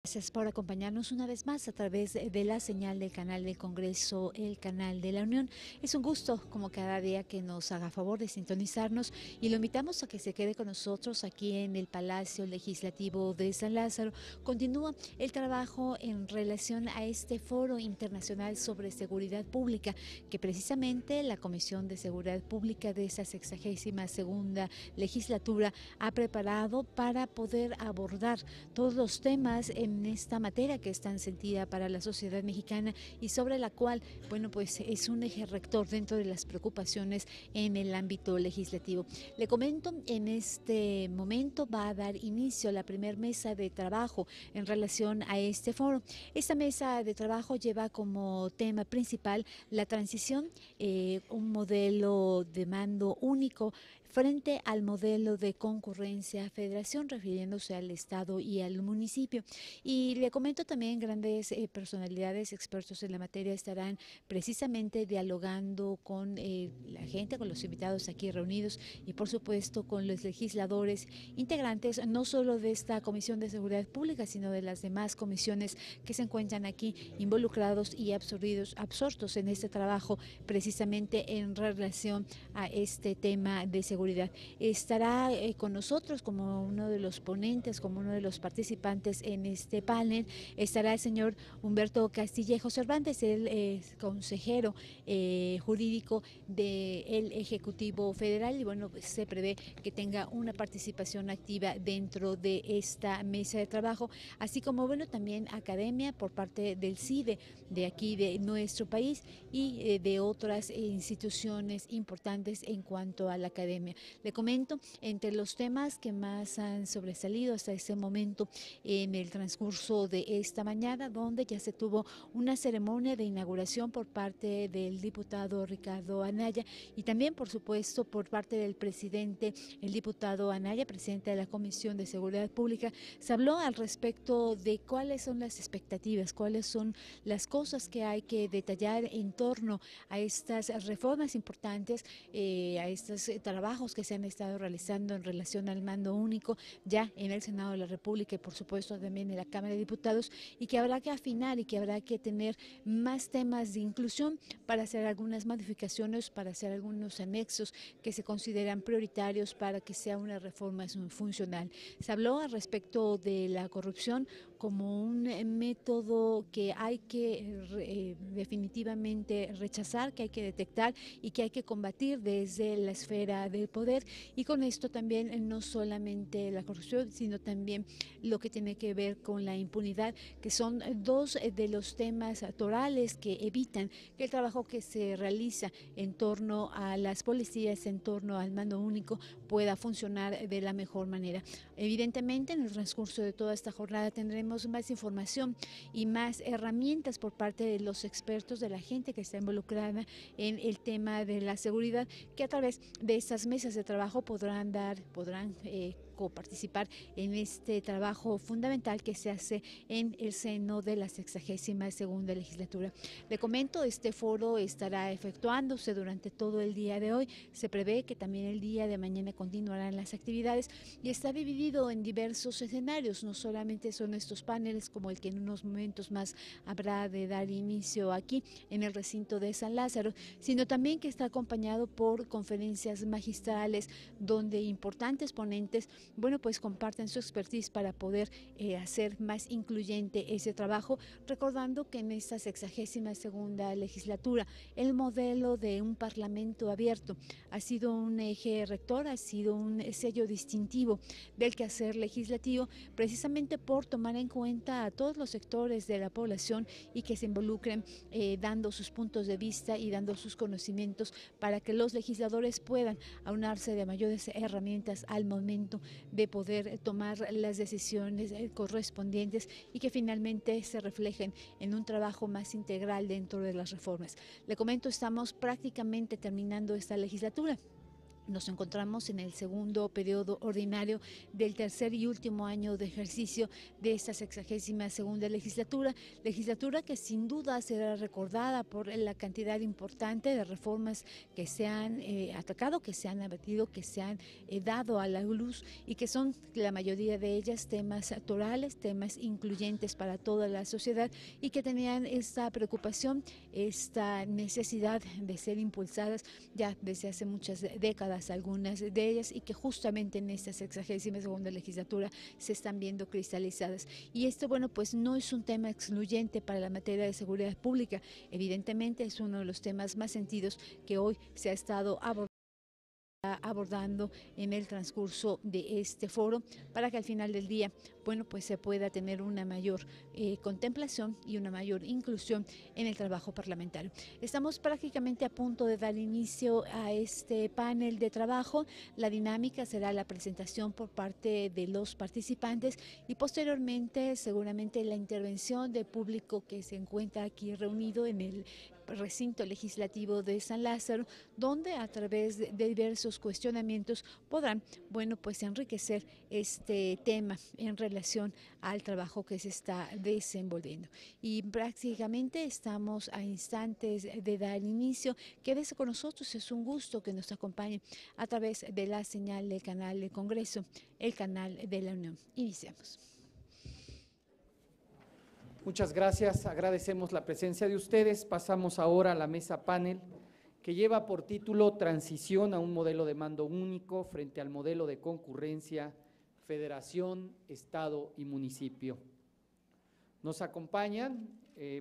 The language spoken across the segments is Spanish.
Gracias por acompañarnos una vez más a través de la señal del canal del Congreso, el canal de la Unión. Es un gusto, como cada día, que nos haga favor de sintonizarnos y lo invitamos a que se quede con nosotros aquí en el Palacio Legislativo de San Lázaro. Continúa el trabajo en relación a este Foro Internacional sobre Seguridad Pública, que precisamente la Comisión de Seguridad Pública de esa 62ª legislatura ha preparado para poder abordar todos los temas en esta materia que es tan sentida para la sociedad mexicana y sobre la cual, bueno, pues es un eje rector dentro de las preocupaciones en el ámbito legislativo. Le comento, en este momento va a dar inicio la primera mesa de trabajo en relación a este foro. Esta mesa de trabajo lleva como tema principal la transición, un modelo de mando único frente al modelo de concurrencia-federación, refiriéndose al Estado y al municipio. Y le comento también, grandes personalidades, expertos en la materia, estarán precisamente dialogando con la gente, con los invitados aquí reunidos y por supuesto con los legisladores integrantes, no solo de esta Comisión de Seguridad Pública, sino de las demás comisiones que se encuentran aquí involucrados y absortos en este trabajo precisamente en relación a este tema de seguridad. Estará con nosotros como uno de los ponentes, como uno de los participantes en este panel, estará el señor Humberto Castillejo Cervantes, el consejero jurídico del Ejecutivo Federal, y bueno, pues se prevé que tenga una participación activa dentro de esta mesa de trabajo, así como, bueno, también academia por parte del CIDE de aquí de nuestro país y de otras instituciones importantes en cuanto a la academia. Le comento, entre los temas que más han sobresalido hasta este momento en el transcurso de esta mañana, donde ya se tuvo una ceremonia de inauguración por parte del diputado Ricardo Anaya y también, por supuesto, por parte del presidente, el diputado Anaya, presidente de la Comisión de Seguridad Pública, se habló al respecto de cuáles son las expectativas, cuáles son las cosas que hay que detallar en torno a estas reformas importantes, a estos trabajos que se han estado realizando en relación al mando único ya en el Senado de la República y por supuesto también en la Cámara de Diputados, y que habrá que afinar y que habrá que tener más temas de inclusión para hacer algunas modificaciones, para hacer algunos anexos que se consideran prioritarios para que sea una reforma funcional. Se habló al respecto de la corrupción como un método que hay que definitivamente rechazar, que hay que detectar y que hay que combatir desde la esfera del poder, y con esto también no solamente la corrupción, sino también lo que tiene que ver con la impunidad, que son dos de los temas torales que evitan que el trabajo que se realiza en torno a las policías, en torno al mando único, pueda funcionar de la mejor manera. Evidentemente, en el transcurso de toda esta jornada tendremos más información y más herramientas por parte de los expertos, de la gente que está involucrada en el tema de la seguridad, que a través de estas mesas de trabajo podrán coparticipar en este trabajo fundamental que se hace en el seno de la 62ª legislatura. Le comento, este foro estará efectuándose durante todo el día de hoy. Se prevé que también el día de mañana continuarán las actividades y está dividido en diversos escenarios. No solamente son estos paneles como el que en unos momentos más habrá de dar inicio aquí en el recinto de San Lázaro, sino también que está acompañado por conferencias magistrales donde importantes ponentes, bueno, pues comparten su expertise para poder hacer más incluyente ese trabajo, recordando que en esta 62ª legislatura el modelo de un parlamento abierto ha sido un eje rector, ha sido un sello distintivo del quehacer legislativo, precisamente por tomar en cuenta a todos los sectores de la población y que se involucren dando sus puntos de vista y dando sus conocimientos para que los legisladores puedan aunarse de mayores herramientas al momento de poder tomar las decisiones correspondientes y que finalmente se reflejen en un trabajo más integral dentro de las reformas. Le comento, estamos prácticamente terminando esta legislatura. Nos encontramos en el segundo periodo ordinario del tercer y último año de ejercicio de esta 62ª legislatura, legislatura que sin duda será recordada por la cantidad importante de reformas que se han atacado, que se han abatido, que se han dado a la luz y que son la mayoría de ellas temas torales, temas incluyentes para toda la sociedad y que tenían esta preocupación, esta necesidad de ser impulsadas ya desde hace muchas décadas, algunas de ellas, y que justamente en esta 62ª legislatura se están viendo cristalizadas. Y esto, bueno, pues no es un tema excluyente para la materia de seguridad pública, evidentemente es uno de los temas más sentidos que hoy se ha estado abordando en el transcurso de este foro para que al final del día, bueno, pues se pueda tener una mayor contemplación y una mayor inclusión en el trabajo parlamentario. Estamos prácticamente a punto de dar inicio a este panel de trabajo. La dinámica será la presentación por parte de los participantes y posteriormente seguramente la intervención del público que se encuentra aquí reunido en el recinto legislativo de San Lázaro, donde a través de diversos cuestionamientos podrán, bueno, pues enriquecer este tema en relación al trabajo que se está desenvolviendo. Y prácticamente estamos a instantes de dar inicio. Quédese con nosotros, es un gusto que nos acompañe a través de la señal del canal del Congreso, el canal de la Unión. Iniciamos. Muchas gracias, agradecemos la presencia de ustedes. Pasamos ahora a la mesa panel que lleva por título Transición a un modelo de mando único frente al modelo de concurrencia, federación, estado y municipio. Nos acompañan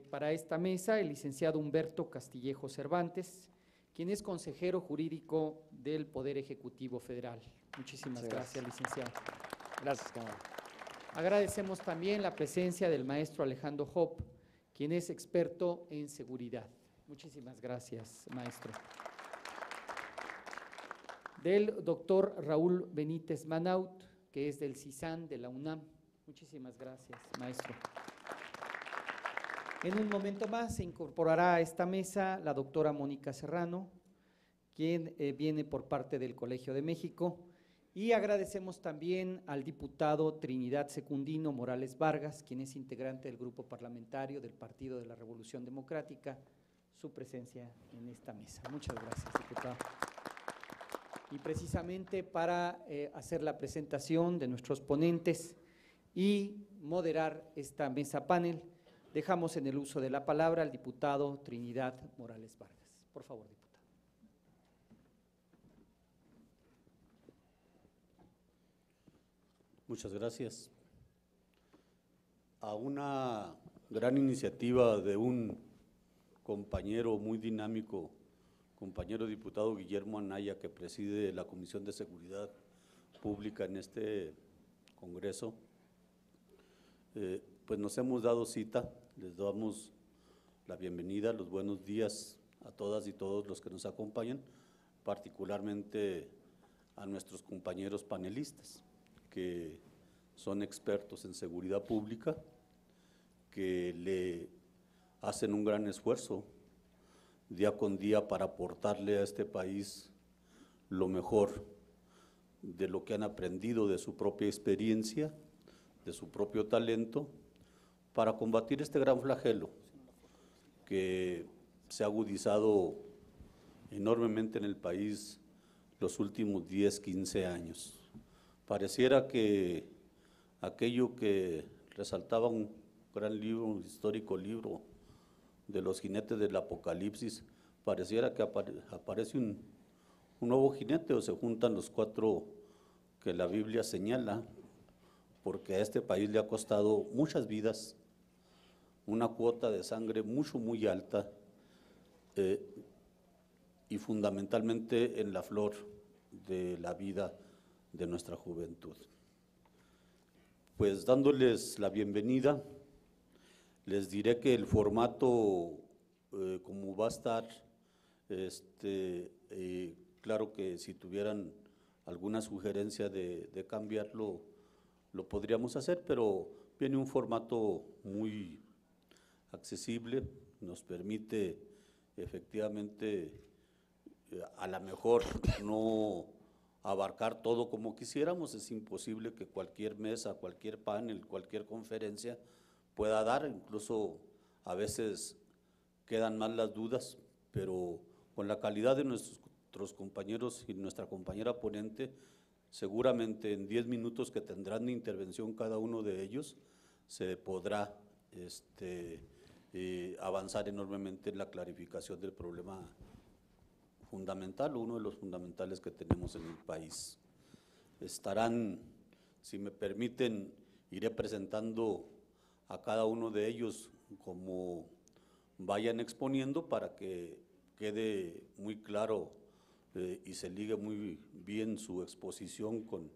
para esta mesa el licenciado Humberto Castillejo Cervantes, quien es consejero jurídico del Poder Ejecutivo Federal. Muchísimas gracias, licenciado. Gracias, camarada. Agradecemos también la presencia del maestro Alejandro Hop, quien es experto en seguridad. Muchísimas gracias, maestro. Del doctor Raúl Benítez Manaut, que es del CISAN de la UNAM. Muchísimas gracias, maestro. En un momento más se incorporará a esta mesa la doctora Mónica Serrano, quien viene por parte del Colegio de México. Y agradecemos también al diputado Trinidad Secundino Morales Vargas, quien es integrante del grupo parlamentario del Partido de la Revolución Democrática, su presencia en esta mesa. Muchas gracias, diputado. Y precisamente para hacer la presentación de nuestros ponentes y moderar esta mesa panel, dejamos en el uso de la palabra al diputado Trinidad Morales Vargas. Por favor, diputado. Muchas gracias. A una gran iniciativa de un compañero muy dinámico, compañero diputado Guillermo Anaya, que preside la Comisión de Seguridad Pública en este Congreso, pues nos hemos dado cita, les damos la bienvenida, los buenos días a todas y todos los que nos acompañan, particularmente a nuestros compañeros panelistas, que son expertos en seguridad pública, que le hacen un gran esfuerzo día con día para aportarle a este país lo mejor de lo que han aprendido de su propia experiencia, de su propio talento, para combatir este gran flagelo que se ha agudizado enormemente en el país los últimos 10, 15 años. Pareciera que aquello que resaltaba un gran libro, un histórico libro de los jinetes del Apocalipsis, pareciera que aparece un nuevo jinete o se juntan los cuatro que la Biblia señala, porque a este país le ha costado muchas vidas, una cuota de sangre muy alta y fundamentalmente en la flor de la vida de nuestra juventud. Pues dándoles la bienvenida, les diré que el formato, como va a estar, claro que si tuvieran alguna sugerencia de cambiarlo, lo podríamos hacer, pero viene un formato muy accesible, nos permite efectivamente, a lo mejor no abarcar todo como quisiéramos, es imposible que cualquier mesa, cualquier panel, cualquier conferencia pueda dar, incluso a veces quedan más las dudas, pero con la calidad de nuestros compañeros y nuestra compañera ponente, seguramente en 10 minutos que tendrán de intervención cada uno de ellos, se podrá avanzar enormemente en la clarificación del problema fundamental, uno de los fundamentales que tenemos en el país. Estarán, si me permiten, iré presentando a cada uno de ellos como vayan exponiendo para que quede muy claro y se ligue muy bien su exposición con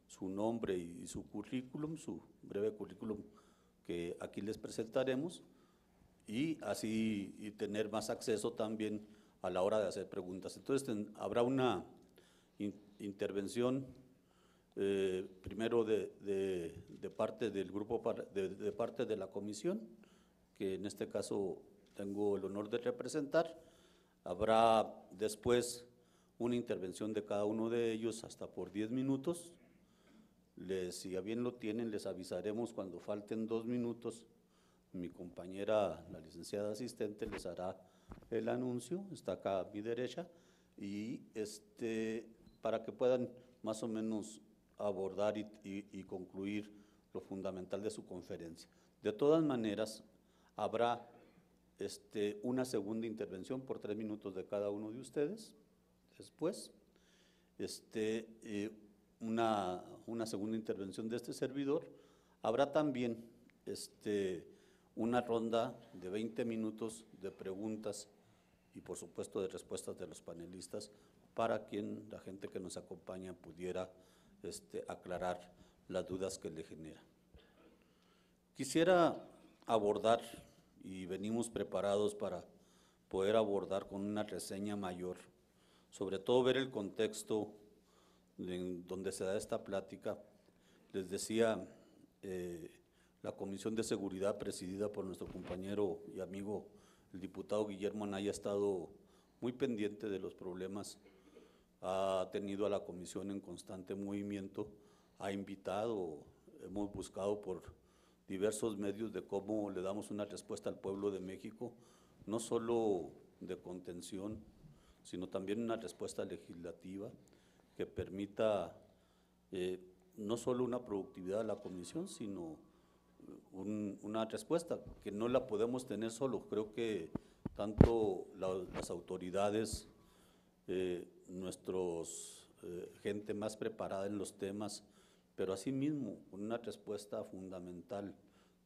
su nombre y su currículum, su breve currículum que aquí les presentaremos, y así y tener más acceso también a la hora de hacer preguntas. Entonces habrá una intervención primero de parte del grupo, de parte de la comisión, que en este caso tengo el honor de representar. Habrá después una intervención de cada uno de ellos hasta por 10 minutos. Si a bien lo tienen, les avisaremos cuando falten 2 minutos. Mi compañera, la licenciada asistente, les hará el anuncio, está acá a mi derecha, y para que puedan más o menos abordar y concluir lo fundamental de su conferencia. De todas maneras, habrá una segunda intervención por 3 minutos de cada uno de ustedes. Después, una segunda intervención de este servidor. Habrá también una ronda de 20 minutos de preguntas y por supuesto de respuestas de los panelistas para quien la gente que nos acompaña pudiera aclarar las dudas que le genera. Quisiera abordar, y venimos preparados para poder abordar con una reseña mayor, sobre todo ver el contexto en donde se da esta plática. Les decía, la Comisión de Seguridad presidida por nuestro compañero y amigo, el diputado Guillermo Anaya, ha estado muy pendiente de los problemas, ha tenido a la comisión en constante movimiento, ha invitado, hemos buscado por diversos medios de cómo le damos una respuesta al pueblo de México, no solo de contención, sino también una respuesta legislativa que permita no solo una productividad de la comisión, sino una respuesta que no la podemos tener solo. Creo que tanto las autoridades, gente más preparada en los temas, pero asimismo una respuesta fundamental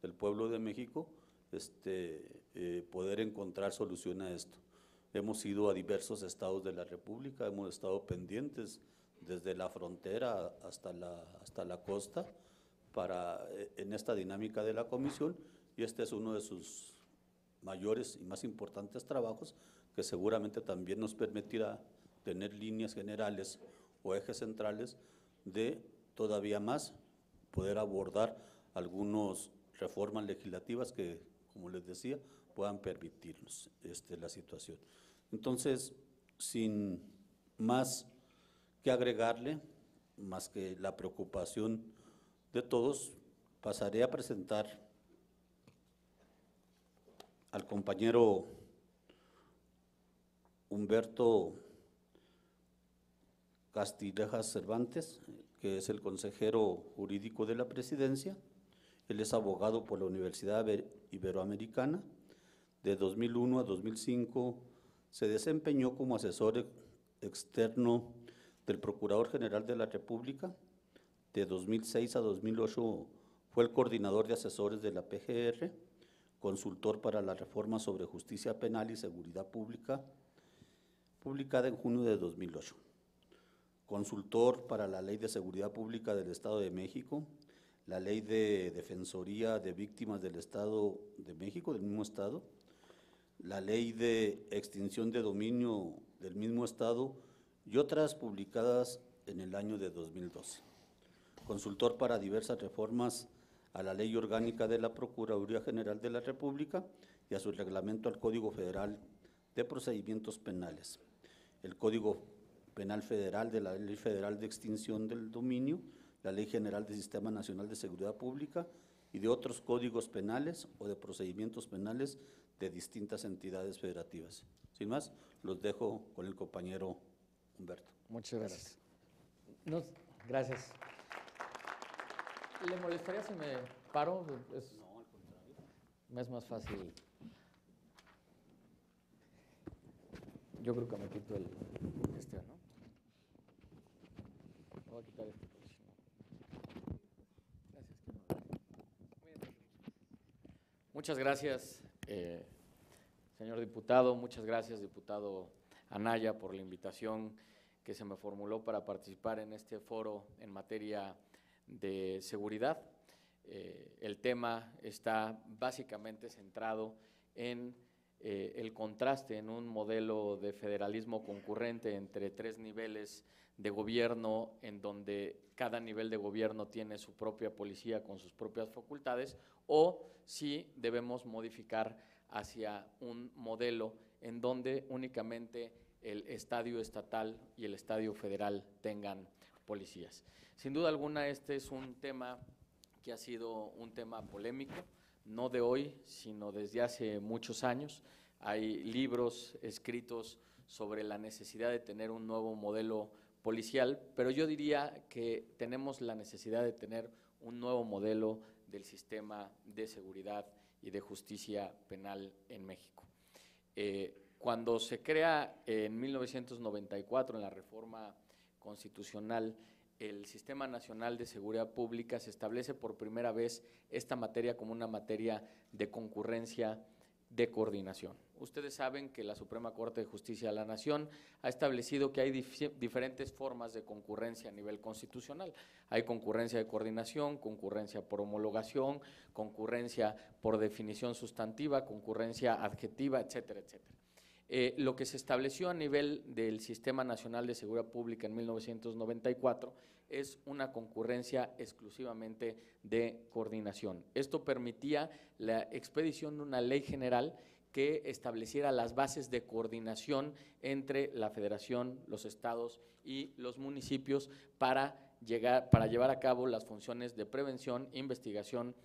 del pueblo de México, poder encontrar solución a esto. Hemos ido a diversos estados de la República, hemos estado pendientes desde la frontera hasta la costa en esta dinámica de la comisión, y este es uno de sus mayores y más importantes trabajos, que seguramente también nos permitirá tener líneas generales o ejes centrales de todavía más poder abordar algunas reformas legislativas que, como les decía, puedan permitirnos la situación. Entonces, sin más que agregarle, más que la preocupación de todos, pasaré a presentar al compañero Humberto Castillejas Cervantes, que es el consejero jurídico de la presidencia. Él es abogado por la Universidad Iberoamericana. De 2001 a 2005 se desempeñó como asesor externo del Procurador General de la República. De 2006 a 2008 fue el coordinador de asesores de la PGR, consultor para la reforma sobre justicia penal y seguridad pública, publicada en junio de 2008. Consultor para la Ley de Seguridad Pública del Estado de México, la Ley de Defensoría de Víctimas del Estado de México, del mismo Estado, la Ley de Extinción de Dominio del mismo Estado y otras publicadas en el año de 2012. Consultor para diversas reformas a la Ley Orgánica de la Procuraduría General de la República y a su reglamento al Código Federal de Procedimientos Penales, el Código Penal Federal, de la Ley Federal de Extinción del Dominio, la Ley General del Sistema Nacional de Seguridad Pública y de otros códigos penales o de procedimientos penales de distintas entidades federativas. Sin más, los dejo con el compañero Humberto. Muchas gracias. Gracias. ¿Le molestaría si me paro? No, al contrario. Me es más fácil. Yo creo que me quito ¿no? Me voy a quitar este porque si no. Gracias. Muchas gracias, señor diputado. Muchas gracias, diputado Anaya, por la invitación que se me formuló para participar en este foro en materia de seguridad. El tema está básicamente centrado en el contraste en un modelo de federalismo concurrente entre 3 niveles de gobierno, en donde cada nivel de gobierno tiene su propia policía con sus propias facultades, o si debemos modificar hacia un modelo en donde únicamente el estadio estatal y el estadio federal tengan policías. Sin duda alguna, este es un tema que ha sido un tema polémico, no de hoy, sino desde hace muchos años. Hay libros escritos sobre la necesidad de tener un nuevo modelo policial, pero yo diría que tenemos la necesidad de tener un nuevo modelo del sistema de seguridad y de justicia penal en México. Cuando se crea en 1994, en la reforma constitucional, el Sistema Nacional de Seguridad Pública, se establece por primera vez esta materia como una materia de concurrencia de coordinación. Ustedes saben que la Suprema Corte de Justicia de la Nación ha establecido que hay diferentes formas de concurrencia a nivel constitucional. Hay concurrencia de coordinación, concurrencia por homologación, concurrencia por definición sustantiva, concurrencia adjetiva, etcétera, etcétera. Lo que se estableció a nivel del Sistema Nacional de Seguridad Pública en 1994 es una concurrencia exclusivamente de coordinación. Esto permitía la expedición de una ley general que estableciera las bases de coordinación entre la Federación, los estados y los municipios para llevar a cabo las funciones de prevención, investigación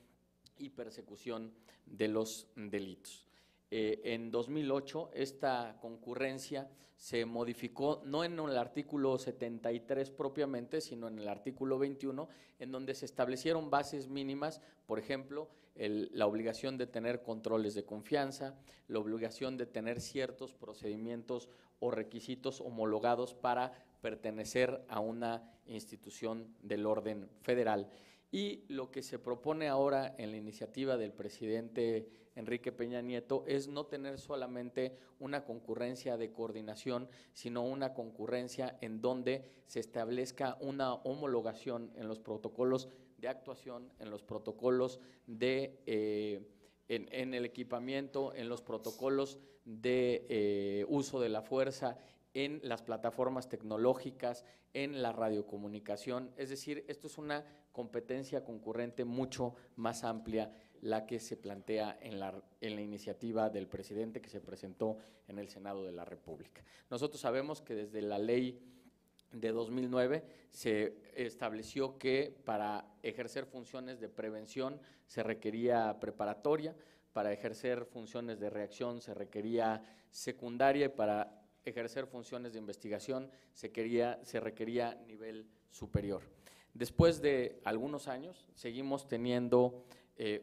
y persecución de los delitos. En 2008 esta concurrencia se modificó no en el artículo 73 propiamente, sino en el artículo 21, en donde se establecieron bases mínimas, por ejemplo, la obligación de tener controles de confianza, la obligación de tener ciertos procedimientos o requisitos homologados para pertenecer a una institución del orden federal. Y lo que se propone ahora en la iniciativa del presidente Enrique Peña Nieto es no tener solamente una concurrencia de coordinación, sino una concurrencia en donde se establezca una homologación en los protocolos de actuación, en los protocolos de en el equipamiento, en los protocolos de uso de la fuerza, en las plataformas tecnológicas, en la radiocomunicación. Es decir, esto es una competencia concurrente mucho más amplia la que se plantea en la iniciativa del presidente que se presentó en el Senado de la República. Nosotros sabemos que desde la ley de 2009 se estableció que para ejercer funciones de prevención se requería preparatoria, para ejercer funciones de reacción se requería secundaria y para ejercer funciones de investigación se requería nivel superior. Después de algunos años seguimos teniendo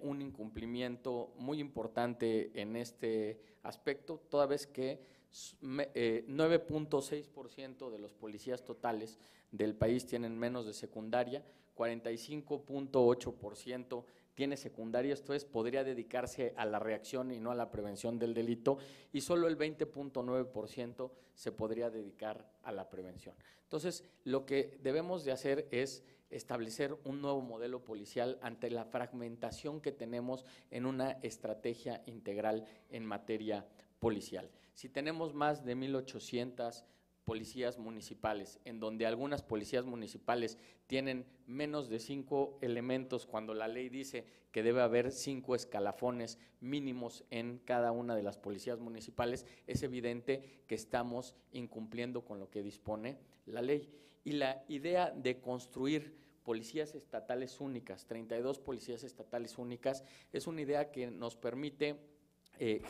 un incumplimiento muy importante en este aspecto, toda vez que 9.6% de los policías totales del país tienen menos de secundaria, 45.8% tiene secundaria, esto es, podría dedicarse a la reacción y no a la prevención del delito, y solo el 20.9% se podría dedicar a la prevención. Entonces, lo que debemos de hacer es establecer un nuevo modelo policial ante la fragmentación que tenemos en una estrategia integral en materia policial. Si tenemos más de 1.800 policías municipales, en donde algunas policías municipales tienen menos de 5 elementos, cuando la ley dice que debe haber 5 escalafones mínimos en cada una de las policías municipales, es evidente que estamos incumpliendo con lo que dispone la ley. Y la idea de construir policías estatales únicas, 32 policías estatales únicas, es una idea que nos permite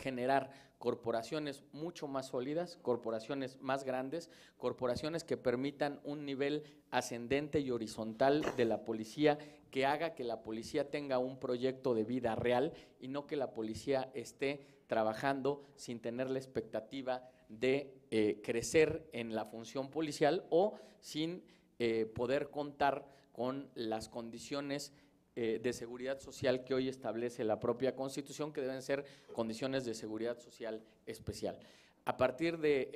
generar corporaciones mucho más sólidas, corporaciones más grandes, corporaciones que permitan un nivel ascendente y horizontal de la policía, que haga que la policía tenga un proyecto de vida real y no que la policía esté trabajando sin tener la expectativa de crecer en la función policial o sin poder contar con las condiciones de seguridad social que hoy establece la propia Constitución, que deben ser condiciones de seguridad social especial. A partir de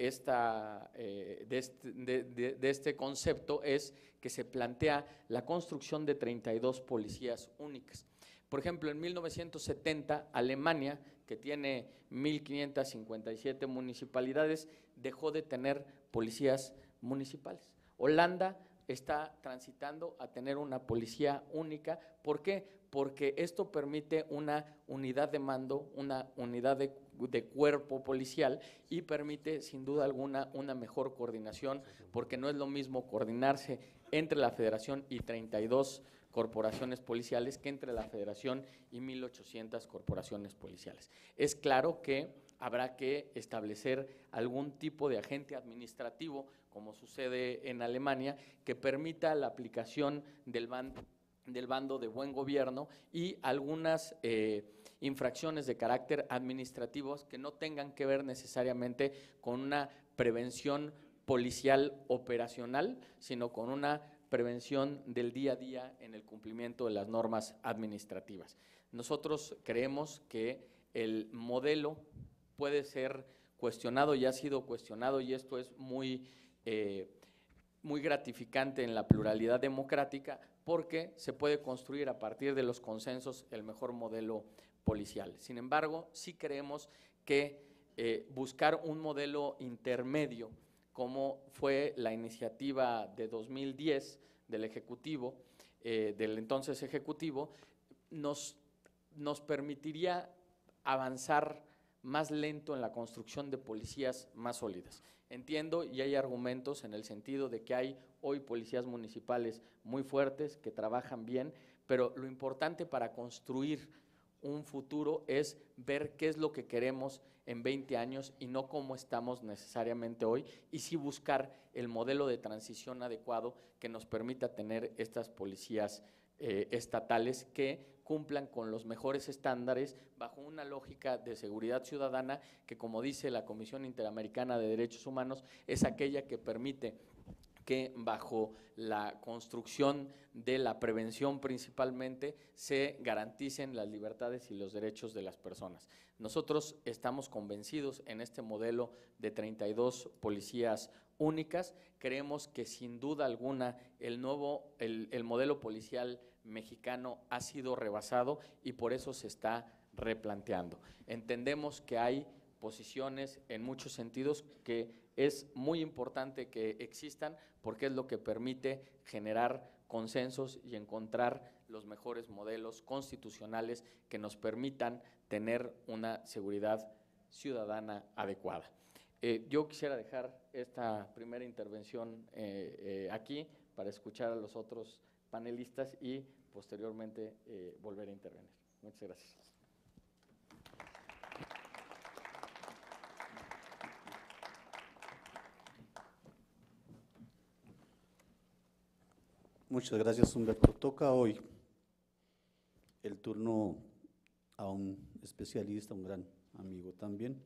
este concepto es que se plantea la construcción de 32 policías únicas. Por ejemplo, en 1970, Alemania, que tiene 1.557 municipalidades, dejó de tener policías municipales. Holanda está transitando a tener una policía única. ¿Por qué? Porque esto permite una unidad de mando, una unidad de cuerpo policial y permite sin duda alguna una mejor coordinación, porque no es lo mismo coordinarse entre la Federación y 32 corporaciones policiales que entre la Federación y 1.800 corporaciones policiales. Es claro que habrá que establecer algún tipo de agente administrativo, como sucede en Alemania, que permita la aplicación del bando de buen gobierno y algunas infracciones de carácter administrativo que no tengan que ver necesariamente con una prevención policial operacional, sino con una prevención del día a día en el cumplimiento de las normas administrativas. Nosotros creemos que el modelo puede ser cuestionado y ha sido cuestionado, y esto es muy gratificante en la pluralidad democrática, porque se puede construir a partir de los consensos el mejor modelo policial. Sin embargo, sí creemos que buscar un modelo intermedio, como fue la iniciativa de 2010 del Ejecutivo, del entonces Ejecutivo, nos permitiría avanzar más lento en la construcción de policías más sólidas. Entiendo y hay argumentos en el sentido de que hay hoy policías municipales muy fuertes que trabajan bien, pero lo importante para construir un futuro es ver qué es lo que queremos en 20 años y no cómo estamos necesariamente hoy, y sí buscar el modelo de transición adecuado que nos permita tener estas policías estatales que cumplan con los mejores estándares bajo una lógica de seguridad ciudadana que, como dice la Comisión Interamericana de Derechos Humanos, es aquella que permite que bajo la construcción de la prevención principalmente se garanticen las libertades y los derechos de las personas. Nosotros estamos convencidos en este modelo de 32 policías únicas. Creemos que sin duda alguna el modelo policial mexicano ha sido rebasado y por eso se está replanteando. Entendemos que hay posiciones en muchos sentidos que es muy importante que existan, porque es lo que permite generar consensos y encontrar los mejores modelos constitucionales que nos permitan tener una seguridad ciudadana adecuada. Yo quisiera dejar esta primera intervención aquí para escuchar a los otros panelistas y posteriormente volver a intervenir. Muchas gracias. Muchas gracias, Humberto. Toca hoy el turno a un especialista, un gran amigo también,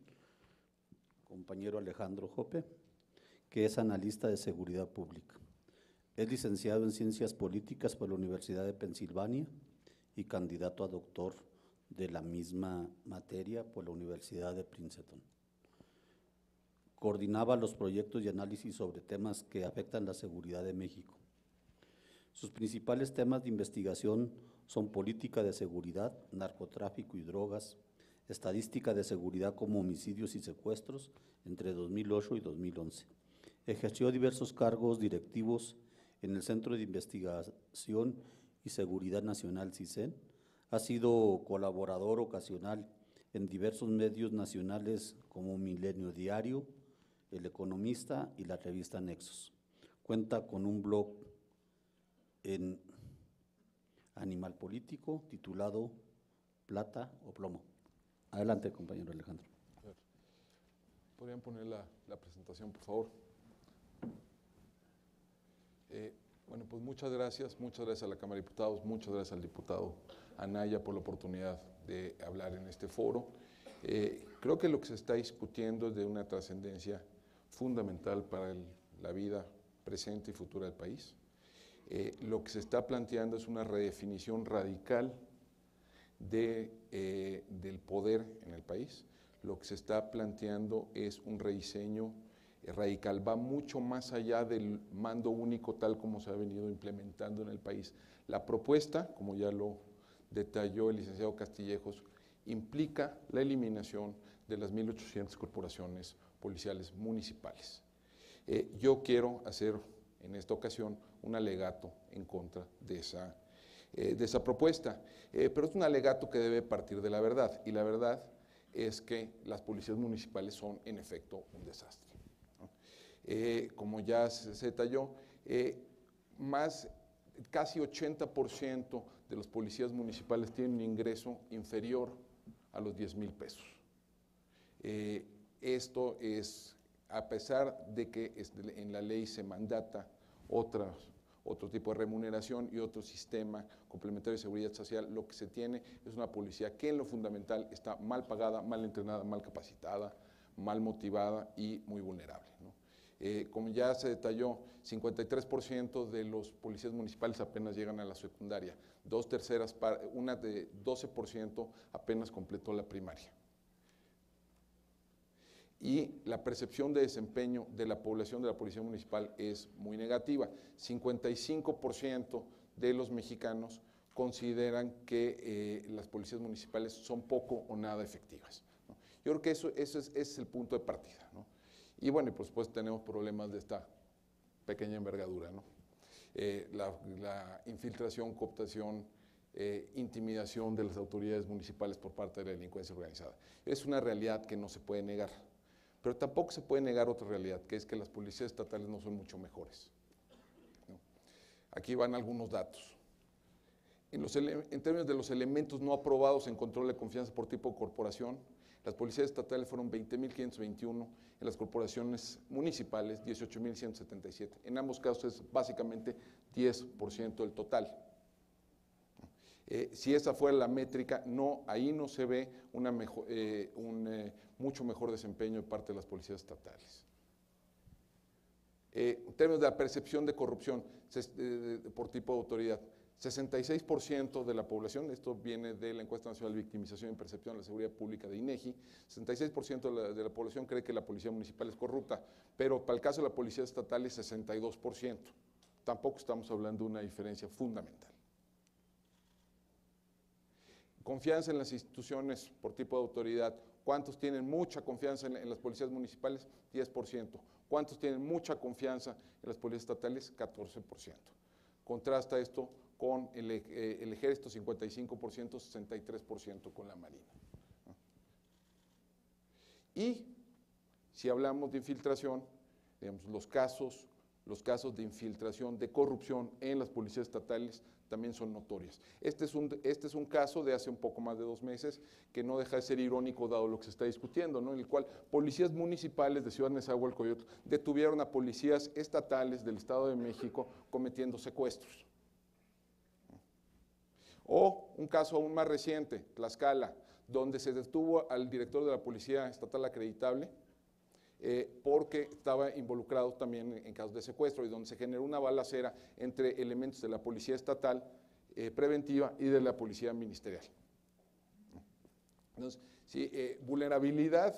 compañero Alejandro Jope, que es analista de seguridad pública. Es licenciado en Ciencias Políticas por la Universidad de Pensilvania y candidato a doctor de la misma materia por la Universidad de Princeton. Coordinaba los proyectos y análisis sobre temas que afectan la seguridad de México. Sus principales temas de investigación son política de seguridad, narcotráfico y drogas, estadística de seguridad como homicidios y secuestros entre 2008 y 2011, Ejerció diversos cargos directivos en el Centro de Investigación y Seguridad Nacional, CISEN. Ha sido colaborador ocasional en diversos medios nacionales como Milenio Diario, El Economista y la revista Nexos. Cuenta con un blog en Animal Político titulado Plata o Plomo. Adelante, compañero Alejandro. ¿Podrían poner la presentación, por favor? Bueno, pues muchas gracias a la Cámara de Diputados, muchas gracias al diputado Anaya por la oportunidad de hablar en este foro. Creo que lo que se está discutiendo es de una trascendencia fundamental para la vida presente y futura del país. Lo que se está planteando es una redefinición radical del poder en el país. Lo que se está planteando es un rediseño radical, va mucho más allá del mando único tal como se ha venido implementando en el país. La propuesta, como ya lo detalló el licenciado Castillejos, implica la eliminación de las 1.800 corporaciones policiales municipales. Yo quiero hacer en esta ocasión un alegato en contra de esa propuesta, pero es un alegato que debe partir de la verdad, y la verdad es que las policías municipales son en efecto un desastre. Como ya se detalló, casi 80% de los policías municipales tienen un ingreso inferior a los 10,000 pesos. Esto es, a pesar de que en la ley se mandata otro tipo de remuneración y otro sistema complementario de seguridad social, lo que se tiene es una policía que en lo fundamental está mal pagada, mal entrenada, mal capacitada, mal motivada y muy vulnerable, ¿no? Como ya se detalló, 53% de los policías municipales apenas llegan a la secundaria, una de 12% apenas completó la primaria. Y la percepción de desempeño de la población de la policía municipal es muy negativa. 55% de los mexicanos consideran que las policías municipales son poco o nada efectivas, ¿no? Yo creo que ese es el punto de partida, ¿no? Y bueno, por supuesto tenemos problemas de esta pequeña envergadura, ¿no? La infiltración, cooptación, intimidación de las autoridades municipales por parte de la delincuencia organizada. Es una realidad que no se puede negar, pero tampoco se puede negar otra realidad, que es que las policías estatales no son mucho mejores, ¿no? Aquí van algunos datos. En términos de los elementos no aprobados en control de confianza por tipo de corporación, las policías estatales fueron 20.521, en las corporaciones municipales 18.177. En ambos casos es básicamente 10% del total. Si esa fuera la métrica, ahí no se ve un mucho mejor desempeño de parte de las policías estatales. En términos de la percepción de corrupción por tipo de autoridad, 66% de la población, esto viene de la Encuesta Nacional de Victimización y Percepción de la Seguridad Pública de INEGI, 66% de la población cree que la policía municipal es corrupta, pero para el caso de la policía estatal es 62%. Tampoco estamos hablando de una diferencia fundamental. Confianza en las instituciones por tipo de autoridad. ¿Cuántos tienen mucha confianza en las policías municipales? 10%. ¿Cuántos tienen mucha confianza en las policías estatales? 14%. Contrasta esto con el Ejército, 55%, 63% con la Marina. Y si hablamos de infiltración, digamos, los casos de infiltración, de corrupción en las policías estatales también son notorias. Este es un caso de hace un poco más de 2 meses que no deja de ser irónico dado lo que se está discutiendo, ¿no? En el cual policías municipales de Ciudad Nezahualcóyotl detuvieron a policías estatales del Estado de México cometiendo secuestros. O un caso aún más reciente, Tlaxcala, donde se detuvo al director de la Policía Estatal Acreditable porque estaba involucrado también en casos de secuestro y donde se generó una balacera entre elementos de la Policía Estatal preventiva y de la Policía Ministerial. Entonces, sí, vulnerabilidad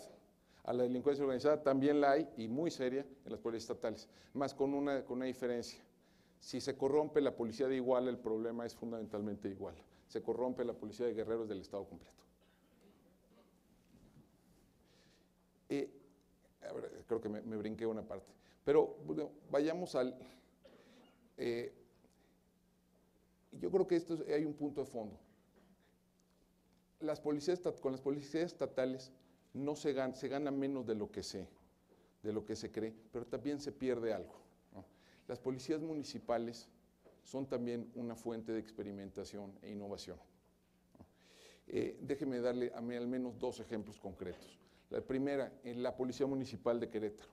a la delincuencia organizada también la hay, y muy seria, en las policías estatales, más con una diferencia. Si se corrompe la policía de Iguala, el problema es fundamentalmente Iguala. Se corrompe la policía de Guerrero, es del Estado completo. Creo creo que me brinqué una parte. Pero bueno, vayamos al... yo creo que hay un punto de fondo. Con las policías estatales no se gana menos de lo que se cree, pero también se pierde algo, ¿no? Las policías municipales son también una fuente de experimentación e innovación, ¿no? Déjeme darle a mí al menos 2 ejemplos concretos. La primera, en la Policía Municipal de Querétaro.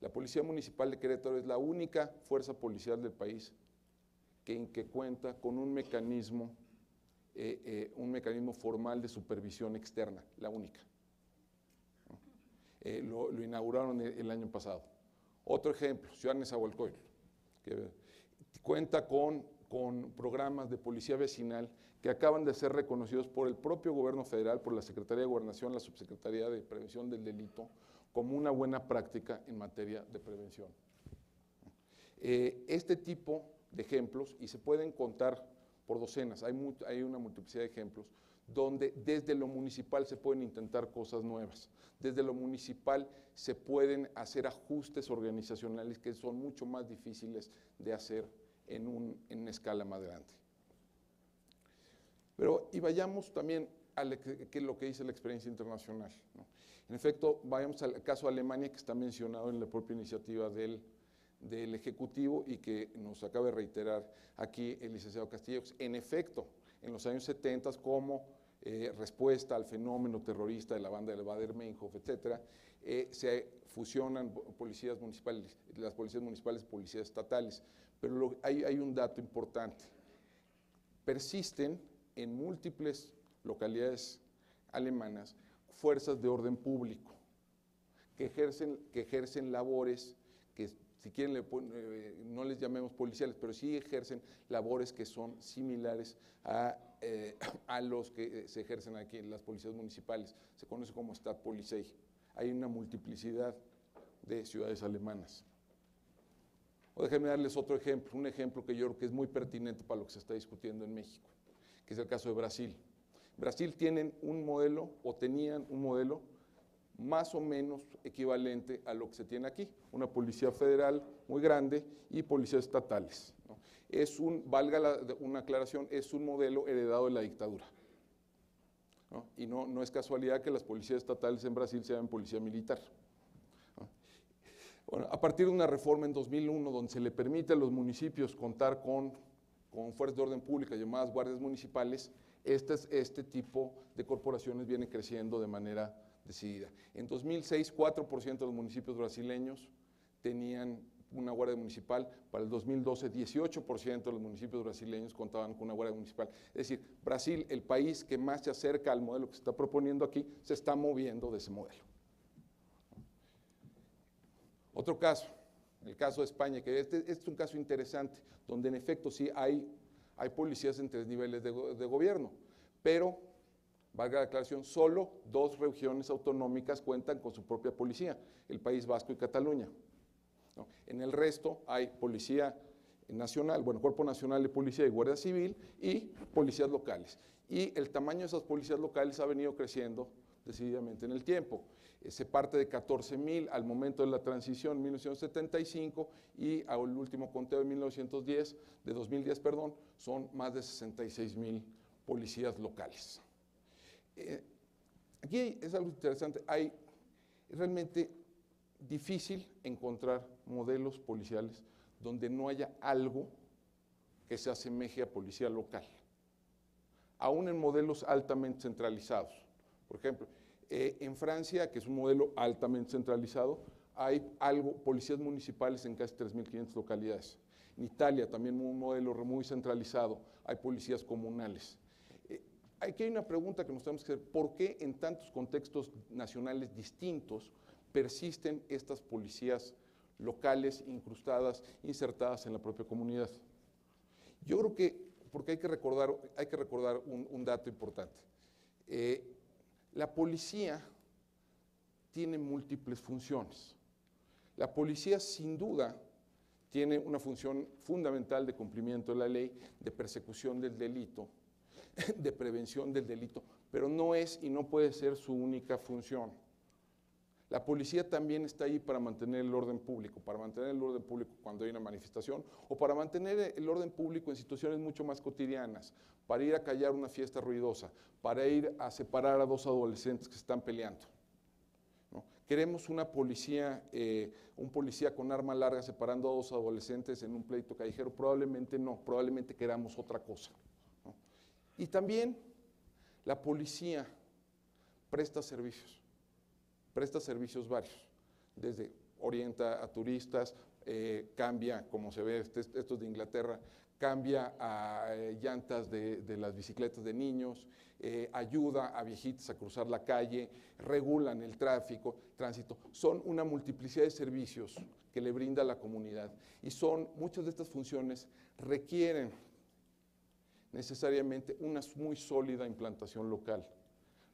La Policía Municipal de Querétaro es la única fuerza policial del país que cuenta con un mecanismo formal de supervisión externa, la única. Lo inauguraron el año pasado. Otro ejemplo, Ciudad Nezahualcóyotl, que cuenta con programas de policía vecinal que acaban de ser reconocidos por el propio gobierno federal, por la Secretaría de Gobernación, la Subsecretaría de Prevención del Delito, como una buena práctica en materia de prevención. Este tipo de ejemplos, y se pueden contar por docenas, hay una multiplicidad de ejemplos, donde desde lo municipal se pueden intentar cosas nuevas, desde lo municipal se pueden hacer ajustes organizacionales que son mucho más difíciles de hacer en una escala más grande. Pero, y vayamos también a lo que dice la experiencia internacional, ¿no? En efecto, vayamos al caso de Alemania, que está mencionado en la propia iniciativa del Ejecutivo y que nos acaba de reiterar aquí el licenciado Castillejos. En efecto, en los años 70, como respuesta al fenómeno terrorista de la banda del Baader-Meinhof, etcétera, se fusionan policías municipales, las policías municipales y policías estatales. Pero hay un dato importante. Persisten en múltiples localidades alemanas fuerzas de orden público que ejercen labores que, si quieren, no les llamemos policiales, pero sí ejercen labores que son similares a los que se ejercen aquí en las policías municipales. Se conoce como Stadtpolizei. Hay una multiplicidad de ciudades alemanas. O déjenme darles otro ejemplo, un ejemplo que yo creo que es muy pertinente para lo que se está discutiendo en México, que es el caso de Brasil. Brasil tienen un modelo, o tenían un modelo, más o menos equivalente a lo que se tiene aquí, una policía federal muy grande y policías estatales, ¿no? Valga una aclaración, es un modelo heredado de la dictadura, ¿no? Y no es casualidad que las policías estatales en Brasil sean policía militar, ¿no? Bueno, a partir de una reforma en 2001, donde se le permite a los municipios contar con fuerzas de orden pública llamadas guardias municipales, este tipo de corporaciones viene creciendo de manera decidida. En 2006, 4% de los municipios brasileños tenían una guardia municipal. Para el 2012, 18% de los municipios brasileños contaban con una guardia municipal. Es decir, Brasil, el país que más se acerca al modelo que se está proponiendo aquí, se está moviendo de ese modelo. Otro caso, el caso de España, que este es un caso interesante, donde en efecto sí hay policías en 3 niveles de gobierno, pero, valga la aclaración, solo 2 regiones autonómicas cuentan con su propia policía, el País Vasco y Cataluña, ¿no? En el resto hay policía nacional, Cuerpo Nacional de Policía y Guardia Civil y policías locales. Y el tamaño de esas policías locales ha venido creciendo decididamente en el tiempo. Se parte de 14,000 al momento de la transición en 1975 y al último conteo de 2010, son más de 66,000 policías locales. Aquí es algo interesante, es realmente difícil encontrar modelos policiales donde no haya algo que se asemeje a policía local, aún en modelos altamente centralizados. Por ejemplo, en Francia, que es un modelo altamente centralizado, hay policías municipales en casi 3,500 localidades. En Italia, también un modelo muy centralizado, hay policías comunales. Aquí hay una pregunta que nos tenemos que hacer: ¿por qué en tantos contextos nacionales distintos persisten estas policías locales incrustadas, insertadas en la propia comunidad? Yo creo que porque hay que recordar un dato importante. La policía tiene múltiples funciones. La policía, sin duda, tiene una función fundamental de cumplimiento de la ley, de persecución del delito, de prevención del delito, pero no es y no puede ser su única función. La policía también está ahí para mantener el orden público, cuando hay una manifestación, o para mantener el orden público en situaciones mucho más cotidianas, para ir a callar una fiesta ruidosa, para ir a separar a dos adolescentes que se están peleando, ¿no? ¿Queremos una policía, un policía con arma larga separando a dos adolescentes en un pleito callejero? Probablemente no, probablemente queramos otra cosa, ¿no? Y también la policía presta servicios varios, desde orienta a turistas, cambia, como se ve, estos de Inglaterra, cambia a llantas de las bicicletas de niños, ayuda a viejitos a cruzar la calle, regulan el tránsito. Son una multiplicidad de servicios que le brinda a la comunidad, y muchas de estas funciones requieren necesariamente una muy sólida implantación local.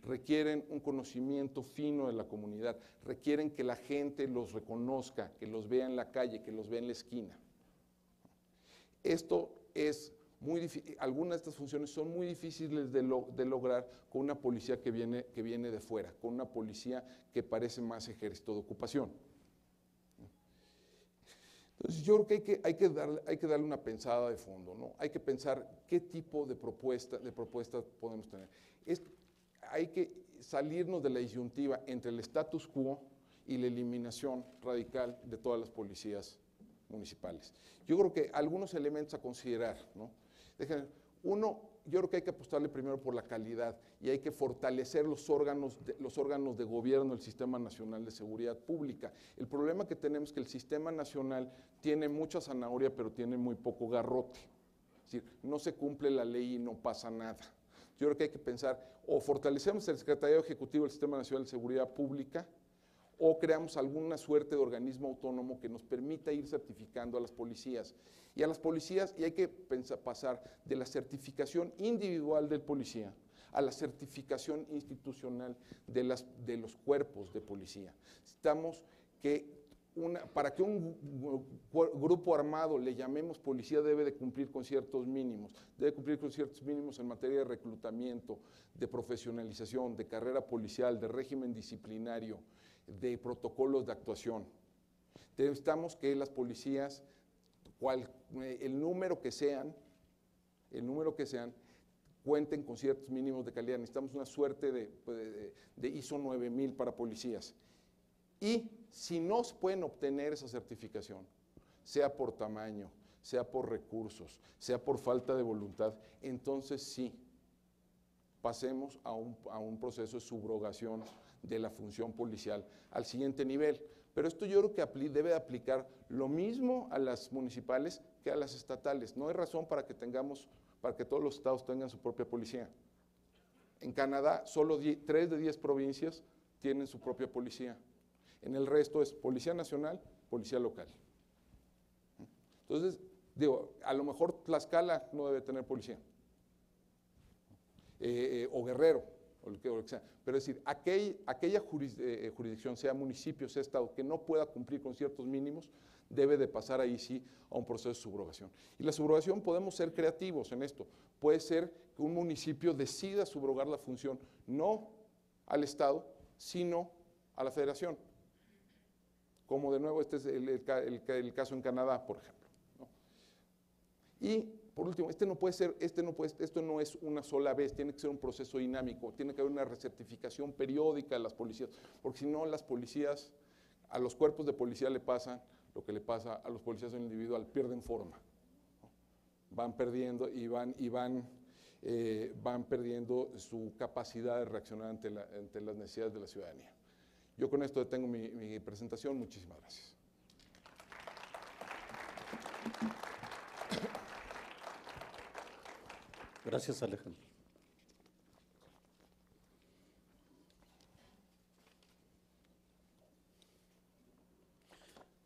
Requieren un conocimiento fino de la comunidad, requieren que la gente los reconozca, que los vea en la calle, que los vea en la esquina. Esto es muy difícil, algunas de estas funciones son muy difíciles de lograr con una policía que viene de fuera, con una policía que parece más ejército de ocupación. Entonces yo creo que hay que darle una pensada de fondo, ¿no? Hay que pensar qué tipo de propuestas podemos tener. Hay que salirnos de la disyuntiva entre el status quo y la eliminación radical de todas las policías municipales. Yo creo que algunos elementos a considerar, ¿no? Yo creo que hay que apostarle primero por la calidad, y hay que fortalecer los órganos de gobierno del Sistema Nacional de Seguridad Pública. El problema que tenemos es que el Sistema Nacional tiene mucha zanahoria, pero tiene muy poco garrote. Es decir, no se cumple la ley y no pasa nada. Yo creo que hay que pensar, o fortalecemos el Secretariado Ejecutivo del Sistema Nacional de Seguridad Pública, o creamos alguna suerte de organismo autónomo que nos permita ir certificando a las policías. Y hay que pasar de la certificación individual del policía a la certificación institucional de los cuerpos de policía. Necesitamos para que un grupo armado le llamemos policía, debe de cumplir con ciertos mínimos. Debe cumplir con ciertos mínimos en materia de reclutamiento, de profesionalización, de carrera policial, de régimen disciplinario, de protocolos de actuación. Necesitamos que las policías, el número que sean, cuenten con ciertos mínimos de calidad. Necesitamos una suerte de ISO 9000 para policías. Y si no se pueden obtener esa certificación, sea por tamaño, sea por recursos, sea por falta de voluntad, entonces sí, pasemos a un proceso de subrogación de la función policial al siguiente nivel. Pero esto yo creo que debe aplicar lo mismo a las municipales que a las estatales. No hay razón para que todos los estados tengan su propia policía. En Canadá, solo 3 de 10 provincias tienen su propia policía. En el resto es policía nacional, policía local. Entonces, a lo mejor Tlaxcala no debe tener policía, o Guerrero, o lo que sea. Pero es decir, aquella jurisdicción, sea municipio, sea estado, que no pueda cumplir con ciertos mínimos, debe de pasar ahí sí a un proceso de subrogación. Y la subrogación, podemos ser creativos en esto. Puede ser que un municipio decida subrogar la función, no al estado, sino a la federación. Como de nuevo, este es el caso en Canadá, por ejemplo, ¿no? Y por último, esto no es una sola vez, tiene que ser un proceso dinámico, tiene que haber una recertificación periódica de las policías, porque si no, las policías, a los cuerpos de policía le pasa lo que le pasa a los policías en individual, pierden forma, ¿no? Van perdiendo y van perdiendo su capacidad de reaccionar ante las necesidades de la ciudadanía. Yo con esto detengo mi presentación. Muchísimas gracias. Gracias, Alejandro.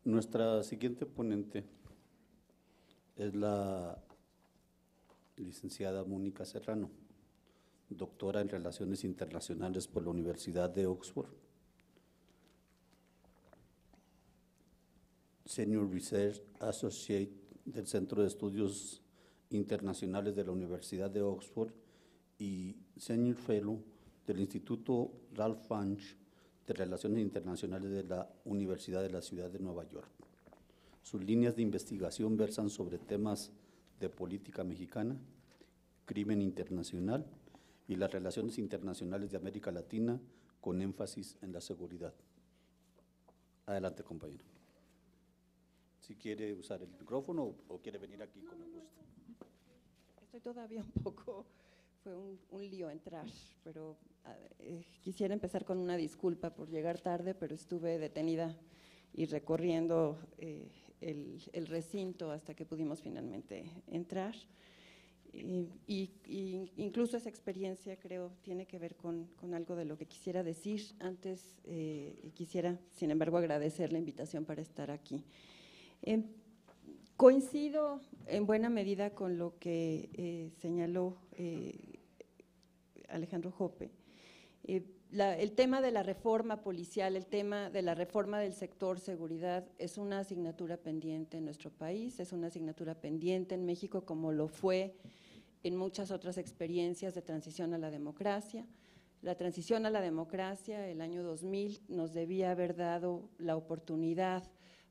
Nuestra siguiente ponente es la licenciada Mónica Serrano, doctora en Relaciones Internacionales por la Universidad de Oxford, Senior Research Associate del Centro de Estudios Internacionales de la Universidad de Oxford y Senior Fellow del Instituto Ralph Bunche de Relaciones Internacionales de la Universidad de la Ciudad de Nueva York. Sus líneas de investigación versan sobre temas de política mexicana, crimen internacional y las relaciones internacionales de América Latina, con énfasis en la seguridad. Adelante, compañero. Si quiere usar el micrófono o quiere venir aquí como guste. Estoy todavía un poco, fue un lío entrar, pero quisiera empezar con una disculpa por llegar tarde, pero estuve detenida y recorriendo el recinto hasta que pudimos finalmente entrar. Y incluso esa experiencia, creo, tiene que ver con algo de lo que quisiera decir. Antes quisiera, sin embargo, agradecer la invitación para estar aquí. Coincido en buena medida con lo que señaló Alejandro Jope. El tema de la reforma policial, el tema de la reforma del sector seguridad es una asignatura pendiente en nuestro país, es una asignatura pendiente en México, como lo fue en muchas otras experiencias de transición a la democracia. La transición a la democracia, el año 2000, nos debía haber dado la oportunidad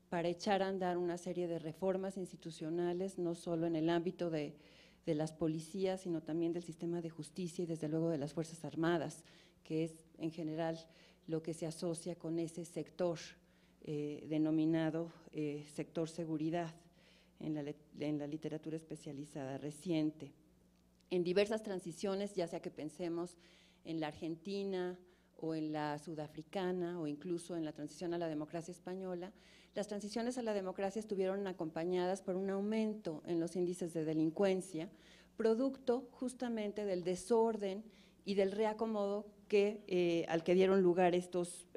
para echar a andar una serie de reformas institucionales, no solo en el ámbito de las policías, sino también del sistema de justicia y desde luego de las Fuerzas Armadas, que es en general lo que se asocia con ese sector denominado sector seguridad en la literatura especializada reciente. En diversas transiciones, ya sea que pensemos en la Argentina o en la sudafricana o incluso en la transición a la democracia española, las transiciones a la democracia estuvieron acompañadas por un aumento en los índices de delincuencia, producto justamente del desorden y del reacomodo al que dieron lugar estos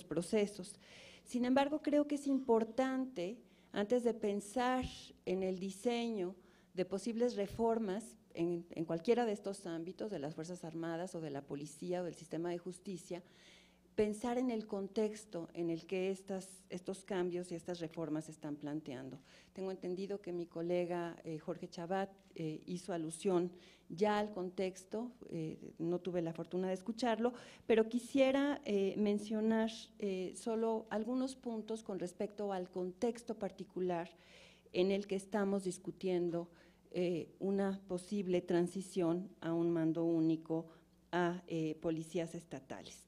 procesos. Sin embargo, creo que es importante, antes de pensar en el diseño de posibles reformas en cualquiera de estos ámbitos, de las Fuerzas Armadas o de la policía o del sistema de justicia, pensar en el contexto en el que estos cambios y estas reformas se están planteando. Tengo entendido que mi colega Jorge Chabat hizo alusión ya al contexto, no tuve la fortuna de escucharlo, pero quisiera mencionar solo algunos puntos con respecto al contexto particular en el que estamos discutiendo una posible transición a un mando único a policías estatales.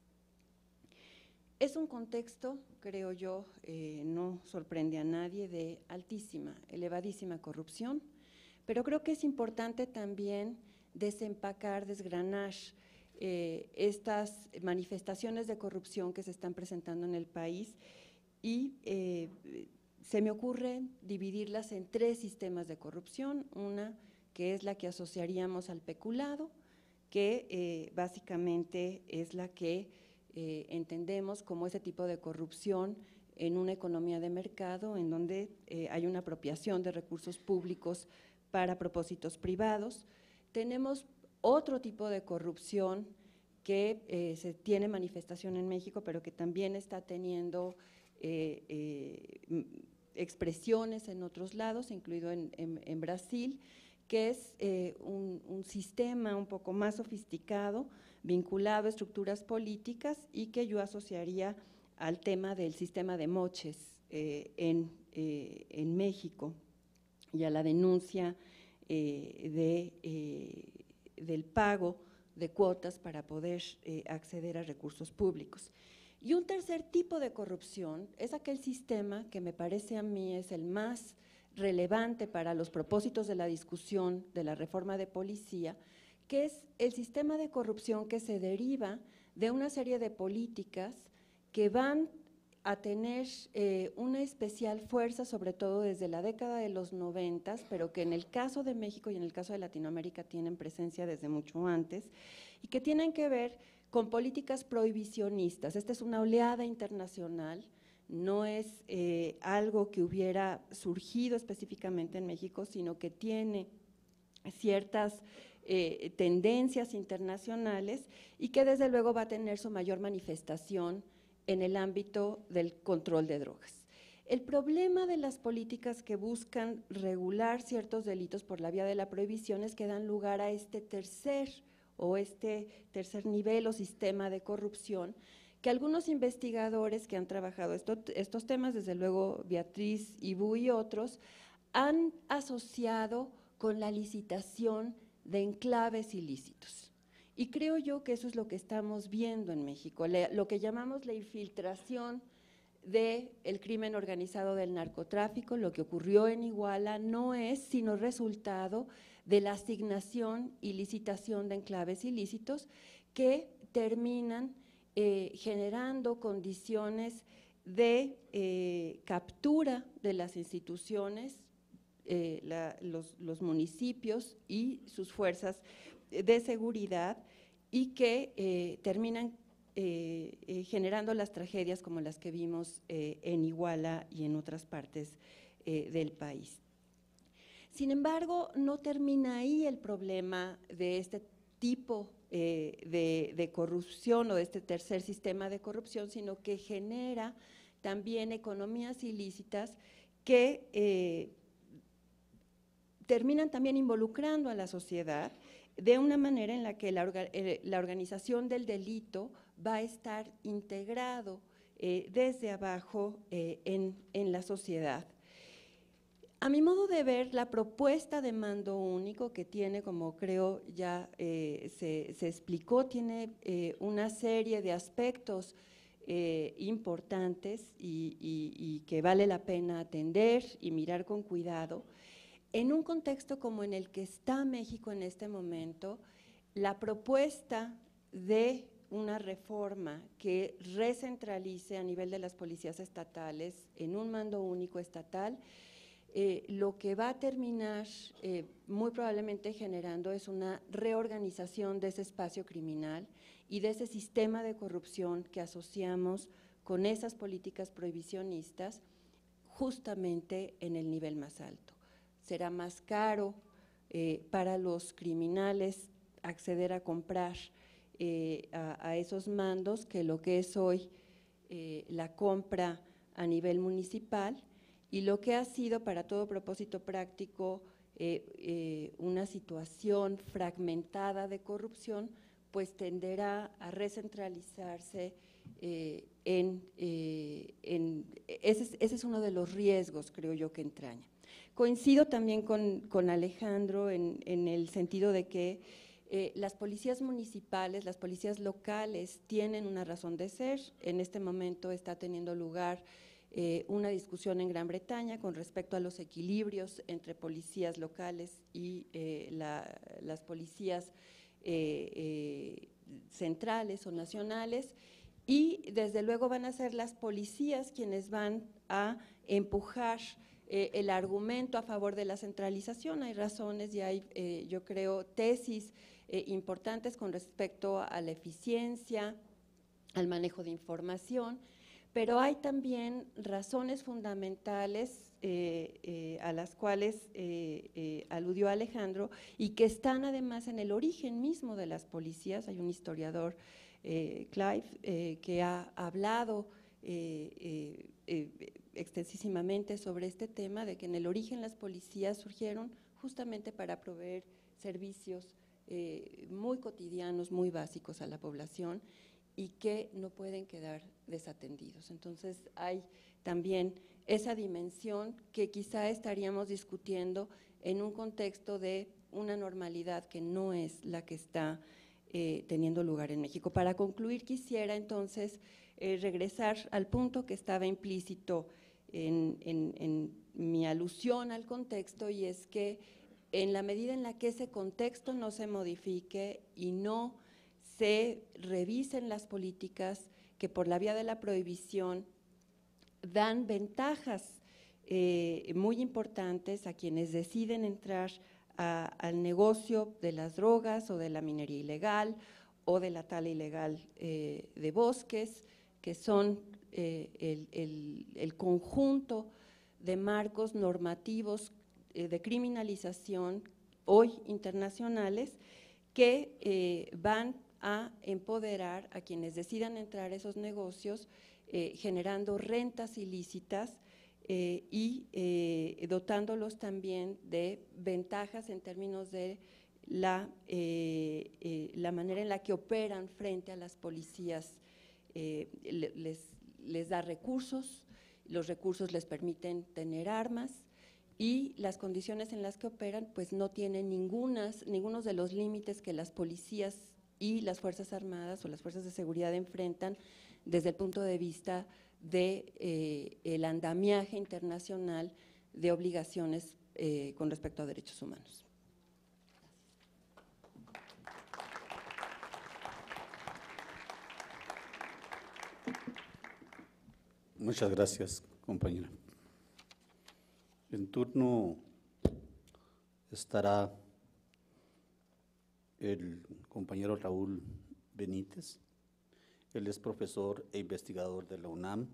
Es un contexto, creo yo, no sorprende a nadie, de altísima, elevadísima corrupción, pero creo que es importante también desempacar, desgranar estas manifestaciones de corrupción que se están presentando en el país y se me ocurre dividirlas en tres sistemas de corrupción, una que es la que asociaríamos al peculado, que básicamente es la que entendemos como ese tipo de corrupción en una economía de mercado en donde hay una apropiación de recursos públicos para propósitos privados. Tenemos otro tipo de corrupción que se tiene manifestación en México, pero que también está teniendo expresiones en otros lados, incluido en Brasil, que es un sistema un poco más sofisticado, vinculado a estructuras políticas y que yo asociaría al tema del sistema de moches en México y a la denuncia del pago de cuotas para poder acceder a recursos públicos. Y un tercer tipo de corrupción es aquel sistema que me parece a mí es el más relevante para los propósitos de la discusión de la reforma de policía, que es el sistema de corrupción que se deriva de una serie de políticas que van a tener una especial fuerza, sobre todo desde la década de los 90, pero que en el caso de México y en el caso de Latinoamérica tienen presencia desde mucho antes, y que tienen que ver con políticas prohibicionistas. Esta es una oleada internacional, no es algo que hubiera surgido específicamente en México, sino que tiene ciertas tendencias internacionales y que desde luego va a tener su mayor manifestación en el ámbito del control de drogas. El problema de las políticas que buscan regular ciertos delitos por la vía de la prohibición es que dan lugar a este tercer nivel o sistema de corrupción que algunos investigadores que han trabajado estos temas, desde luego Beatriz Ibú y otros, han asociado con la licitación de enclaves ilícitos. Y creo yo que eso es lo que estamos viendo en México, lo que llamamos la infiltración del crimen organizado del narcotráfico. Lo que ocurrió en Iguala no es sino resultado de la asignación y licitación de enclaves ilícitos que terminan generando condiciones de captura de las instituciones, los municipios y sus fuerzas de seguridad, y que terminan generando las tragedias como las que vimos en Iguala y en otras partes del país. Sin embargo, no termina ahí el problema de este tipo de corrupción o de este tercer sistema de corrupción, sino que genera también economías ilícitas que terminan también involucrando a la sociedad de una manera en la que la organización del delito va a estar integrado desde abajo en la sociedad. A mi modo de ver, la propuesta de mando único que tiene, como creo ya se explicó, tiene una serie de aspectos importantes y que vale la pena atender y mirar con cuidado. En un contexto como en el que está México en este momento, la propuesta de una reforma que recentralice a nivel de las policías estatales en un mando único estatal, lo que va a terminar muy probablemente generando es una reorganización de ese espacio criminal y de ese sistema de corrupción que asociamos con esas políticas prohibicionistas justamente en el nivel más alto. Será más caro para los criminales acceder a comprar a esos mandos que lo que es hoy la compra a nivel municipal, y lo que ha sido para todo propósito práctico una situación fragmentada de corrupción, pues tenderá a recentralizarse ese es uno de los riesgos, creo yo, que entraña. Coincido también con Alejandro en el sentido de que las policías municipales, las policías locales tienen una razón de ser. En este momento está teniendo lugar una discusión en Gran Bretaña con respecto a los equilibrios entre policías locales y las policías centrales o nacionales, y desde luego van a ser las policías quienes van a empujar el argumento a favor de la centralización. Hay razones y hay, yo creo, tesis importantes con respecto a la eficiencia, al manejo de información, pero hay también razones fundamentales a las cuales aludió Alejandro y que están además en el origen mismo de las policías. Hay un historiador, Clive, que ha hablado extensísimamente sobre este tema, de que en el origen las policías surgieron justamente para proveer servicios muy cotidianos, muy básicos a la población, y que no pueden quedar desatendidos. Entonces hay también esa dimensión que quizá estaríamos discutiendo en un contexto de una normalidad que no es la que está teniendo lugar en México. Para concluir, quisiera entonces regresar al punto que estaba implícito en mi alusión al contexto, y es que en la medida en la que ese contexto no se modifique y no se revisen las políticas que por la vía de la prohibición dan ventajas muy importantes a quienes deciden entrar al negocio de las drogas o de la minería ilegal o de la tala ilegal de bosques, que son el conjunto de marcos normativos de criminalización hoy internacionales que van a empoderar a quienes decidan entrar a esos negocios, generando rentas ilícitas y dotándolos también de ventajas en términos de la manera en la que operan frente a las policías les da recursos, los recursos les permiten tener armas y las condiciones en las que operan pues no tienen ninguno de los límites que las policías y las Fuerzas Armadas o las fuerzas de seguridad enfrentan desde el punto de vista de el andamiaje internacional de obligaciones con respecto a derechos humanos. Muchas gracias, compañera. En turno estará el compañero Raúl Benítez. Él es profesor e investigador de la UNAM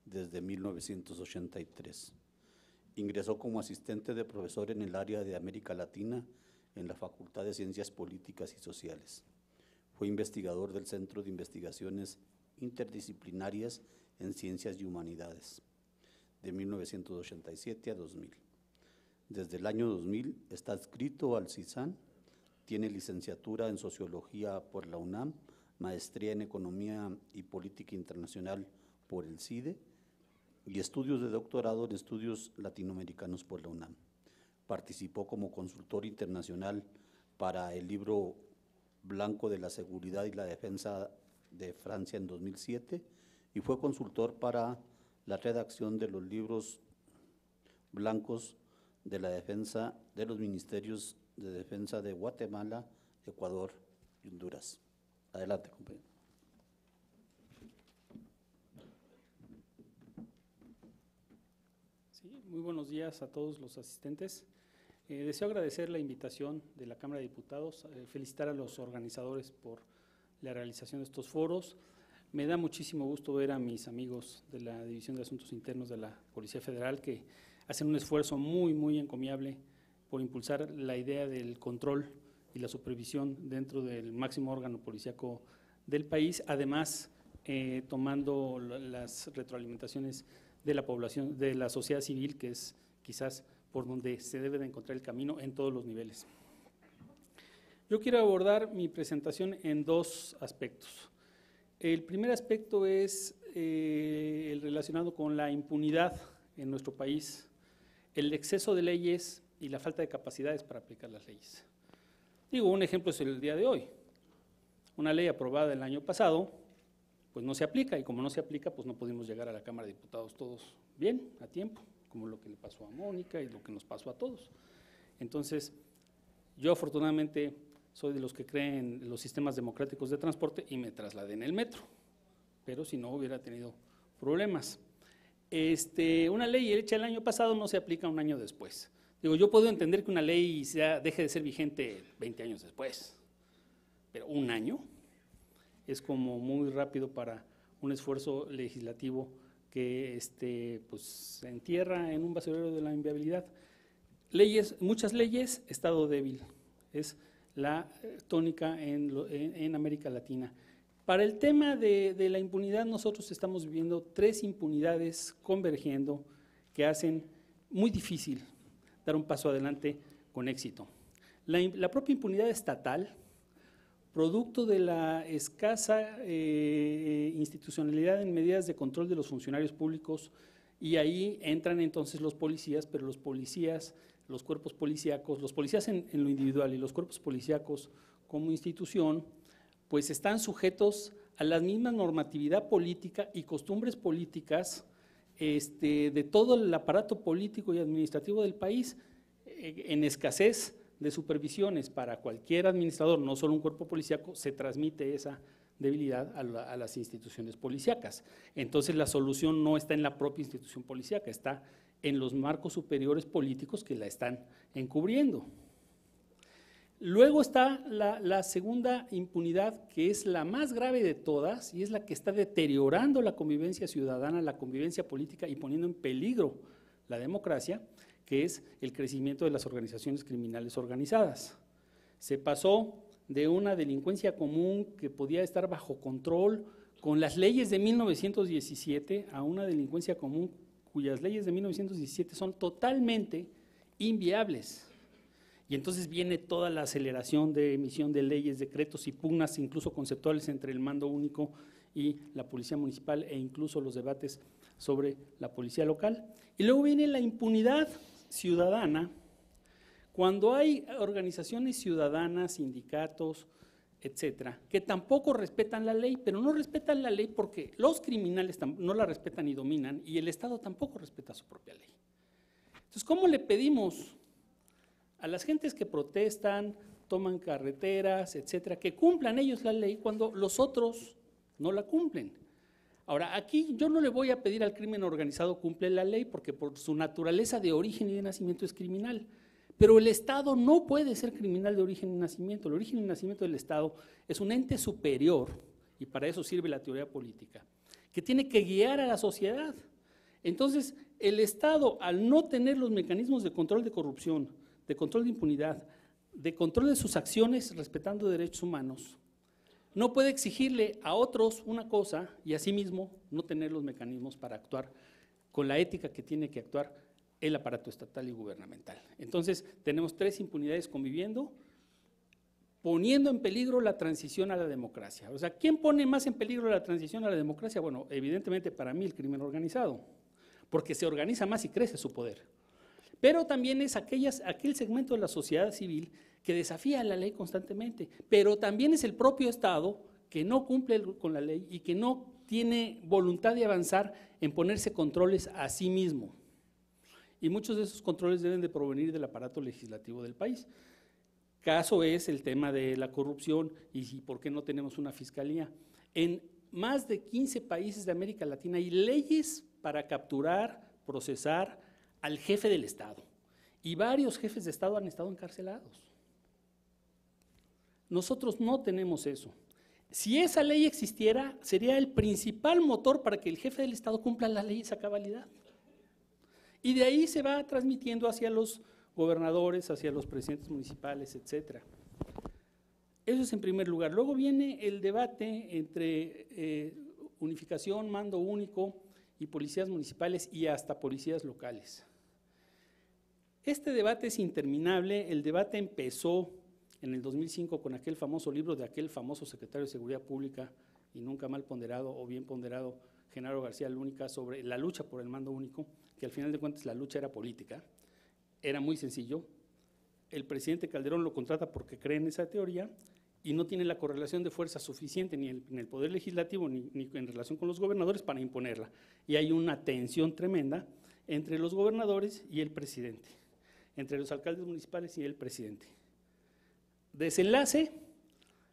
desde 1983. Ingresó como asistente de profesor en el área de América Latina en la Facultad de Ciencias Políticas y Sociales. Fue investigador del Centro de Investigaciones Interdisciplinarias en Ciencias y Humanidades, de 1987 a 2000. Desde el año 2000 está adscrito al CISAN, tiene licenciatura en Sociología por la UNAM, maestría en Economía y Política Internacional por el CIDE y estudios de doctorado en Estudios Latinoamericanos por la UNAM. Participó como consultor internacional para el Libro Blanco de la Seguridad y la Defensa de Francia en 2007 y fue consultor para la redacción de los libros blancos de la defensa de los ministerios de defensa de Guatemala, Ecuador y Honduras. Adelante, compañero. Sí, muy buenos días a todos los asistentes. Deseo agradecer la invitación de la Cámara de Diputados, felicitar a los organizadores por la realización de estos foros. Me da muchísimo gusto ver a mis amigos de la División de Asuntos Internos de la Policía Federal que hacen un esfuerzo muy encomiable por impulsar la idea del control y la supervisión dentro del máximo órgano policíaco del país, además tomando las retroalimentaciones de la población, de la sociedad civil, que es quizás por donde se debe de encontrar el camino en todos los niveles. Yo quiero abordar mi presentación en dos aspectos. El primer aspecto es el relacionado con la impunidad en nuestro país, el exceso de leyes y la falta de capacidades para aplicar las leyes. Digo, un ejemplo es el día de hoy. Una ley aprobada el año pasado, pues no se aplica, y como no se aplica, pues no pudimos llegar a la Cámara de Diputados todos bien, a tiempo, como lo que le pasó a Mónica y lo que nos pasó a todos. Entonces, yo afortunadamente soy de los que creen en los sistemas democráticos de transporte y me trasladé en el metro, pero si no hubiera tenido problemas. Una ley hecha el año pasado no se aplica un año después. Digo, yo puedo entender que una ley deje de ser vigente 20 años después, pero un año es como muy rápido para un esfuerzo legislativo que pues, se entierra en un basurero de la inviabilidad. Leyes, muchas leyes, estado débil, es la tónica en América Latina. Para el tema de la impunidad, nosotros estamos viviendo 3 impunidades convergiendo que hacen muy difícil dar un paso adelante con éxito. La propia impunidad estatal, producto de la escasa institucionalidad en medidas de control de los funcionarios públicos, y ahí entran entonces los policías, pero los policías, los cuerpos policíacos, los policías en lo individual y los cuerpos policíacos como institución, pues están sujetos a la misma normatividad política y costumbres políticas de todo el aparato político y administrativo del país, en escasez de supervisiones para cualquier administrador, no solo un cuerpo policíaco, se transmite esa debilidad a las instituciones policíacas. Entonces la solución no está en la propia institución policíaca, está en los marcos superiores políticos que la están encubriendo. Luego está la segunda impunidad, que es la más grave de todas y es la que está deteriorando la convivencia ciudadana, la convivencia política y poniendo en peligro la democracia, que es el crecimiento de las organizaciones criminales organizadas. Se pasó de una delincuencia común que podía estar bajo control con las leyes de 1917 a una delincuencia común cuyas leyes de 1917 son totalmente inviables. Y entonces viene toda la aceleración de emisión de leyes, decretos y pugnas, incluso conceptuales, entre el mando único y la policía municipal e incluso los debates sobre la policía local. Y luego viene la impunidad ciudadana, cuando hay organizaciones ciudadanas, sindicatos, etcétera, que tampoco respetan la ley, pero no respetan la ley porque los criminales no la respetan y dominan, y el Estado tampoco respeta su propia ley. Entonces, ¿cómo le pedimos a las gentes que protestan, toman carreteras, etcétera, que cumplan ellos la ley cuando los otros no la cumplen? Ahora, aquí yo no le voy a pedir al crimen organizado cumple la ley, porque por su naturaleza de origen y de nacimiento es criminal. Pero el Estado no puede ser criminal de origen y nacimiento. El origen y nacimiento del Estado es un ente superior, y para eso sirve la teoría política, que tiene que guiar a la sociedad. Entonces, el Estado, al no tener los mecanismos de control de corrupción, de control de impunidad, de control de sus acciones respetando derechos humanos, no puede exigirle a otros una cosa y a sí mismo no tener los mecanismos para actuar con la ética que tiene que actuar el aparato estatal y gubernamental. Entonces, tenemos tres impunidades conviviendo, poniendo en peligro la transición a la democracia. O sea, ¿quién pone más en peligro la transición a la democracia? Bueno, evidentemente para mí el crimen organizado, porque se organiza más y crece su poder. Pero también es aquel segmento de la sociedad civil que desafía la ley constantemente, pero también es el propio Estado que no cumple con la ley y que no tiene voluntad de avanzar en ponerse controles a sí mismo. Y muchos de esos controles deben de provenir del aparato legislativo del país. Caso es el tema de la corrupción y por qué no tenemos una fiscalía. En más de 15 países de América Latina hay leyes para capturar, procesar al jefe del Estado. Y varios jefes de Estado han estado encarcelados. Nosotros no tenemos eso. Si esa ley existiera, sería el principal motor para que el jefe del Estado cumpla las leyes a cabalidad. Y de ahí se va transmitiendo hacia los gobernadores, hacia los presidentes municipales, etcétera. Eso es en primer lugar. Luego viene el debate entre unificación, mando único y policías municipales y hasta policías locales. Este debate es interminable. El debate empezó en el 2005 con aquel famoso libro de aquel famoso secretario de Seguridad Pública y nunca mal ponderado o bien ponderado, Genaro García Lúnica, sobre la lucha por el mando único, que al final de cuentas la lucha era política. Era muy sencillo. El presidente Calderón lo contrata porque cree en esa teoría y no tiene la correlación de fuerza suficiente ni en el Poder Legislativo ni en relación con los gobernadores para imponerla. Y hay una tensión tremenda entre los gobernadores y el presidente, entre los alcaldes municipales y el presidente. Desenlace,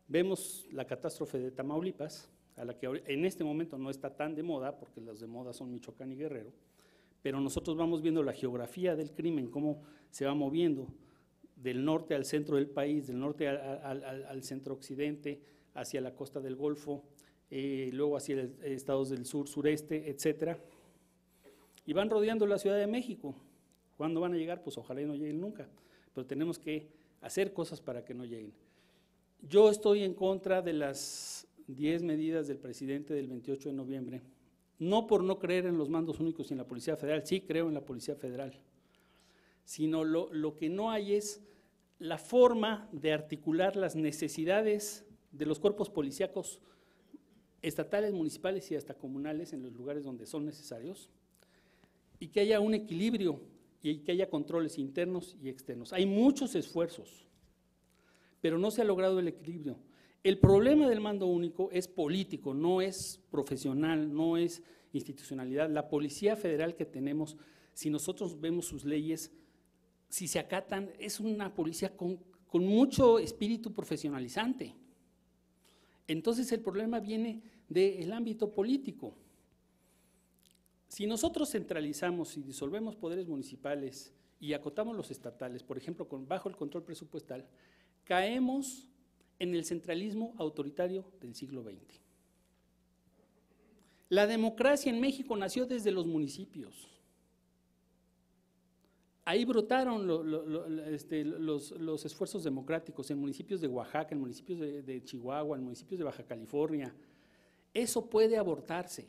vemos la catástrofe de Tamaulipas, a la que en este momento no está tan de moda, porque los de moda son Michoacán y Guerrero, pero nosotros vamos viendo la geografía del crimen, cómo se va moviendo del norte al centro del país, del norte al centro occidente, hacia la costa del Golfo, luego hacia estados del sur, sureste, etcétera, y van rodeando la Ciudad de México. ¿Cuándo van a llegar? Pues ojalá y no lleguen nunca, pero tenemos que hacer cosas para que no lleguen. Yo estoy en contra de las 10 medidas del presidente del 28 de noviembre, no por no creer en los mandos únicos y en la Policía Federal, sí creo en la Policía Federal, sino lo que no hay es la forma de articular las necesidades de los cuerpos policíacos estatales, municipales y hasta comunales en los lugares donde son necesarios, y que haya un equilibrio y que haya controles internos y externos. Hay muchos esfuerzos, pero no se ha logrado el equilibrio. El problema del mando único es político, no es profesional, no es institucionalidad. La Policía Federal que tenemos, si nosotros vemos sus leyes, si se acatan, es una policía con mucho espíritu profesionalizante. Entonces el problema viene del ámbito político. Si nosotros centralizamos y disolvemos poderes municipales y acotamos los estatales, por ejemplo, bajo el control presupuestal, caemos en el centralismo autoritario del siglo XX. La democracia en México nació desde los municipios. Ahí brotaron los esfuerzos democráticos en municipios de Oaxaca, en municipios de Chihuahua, en municipios de Baja California. Eso puede abortarse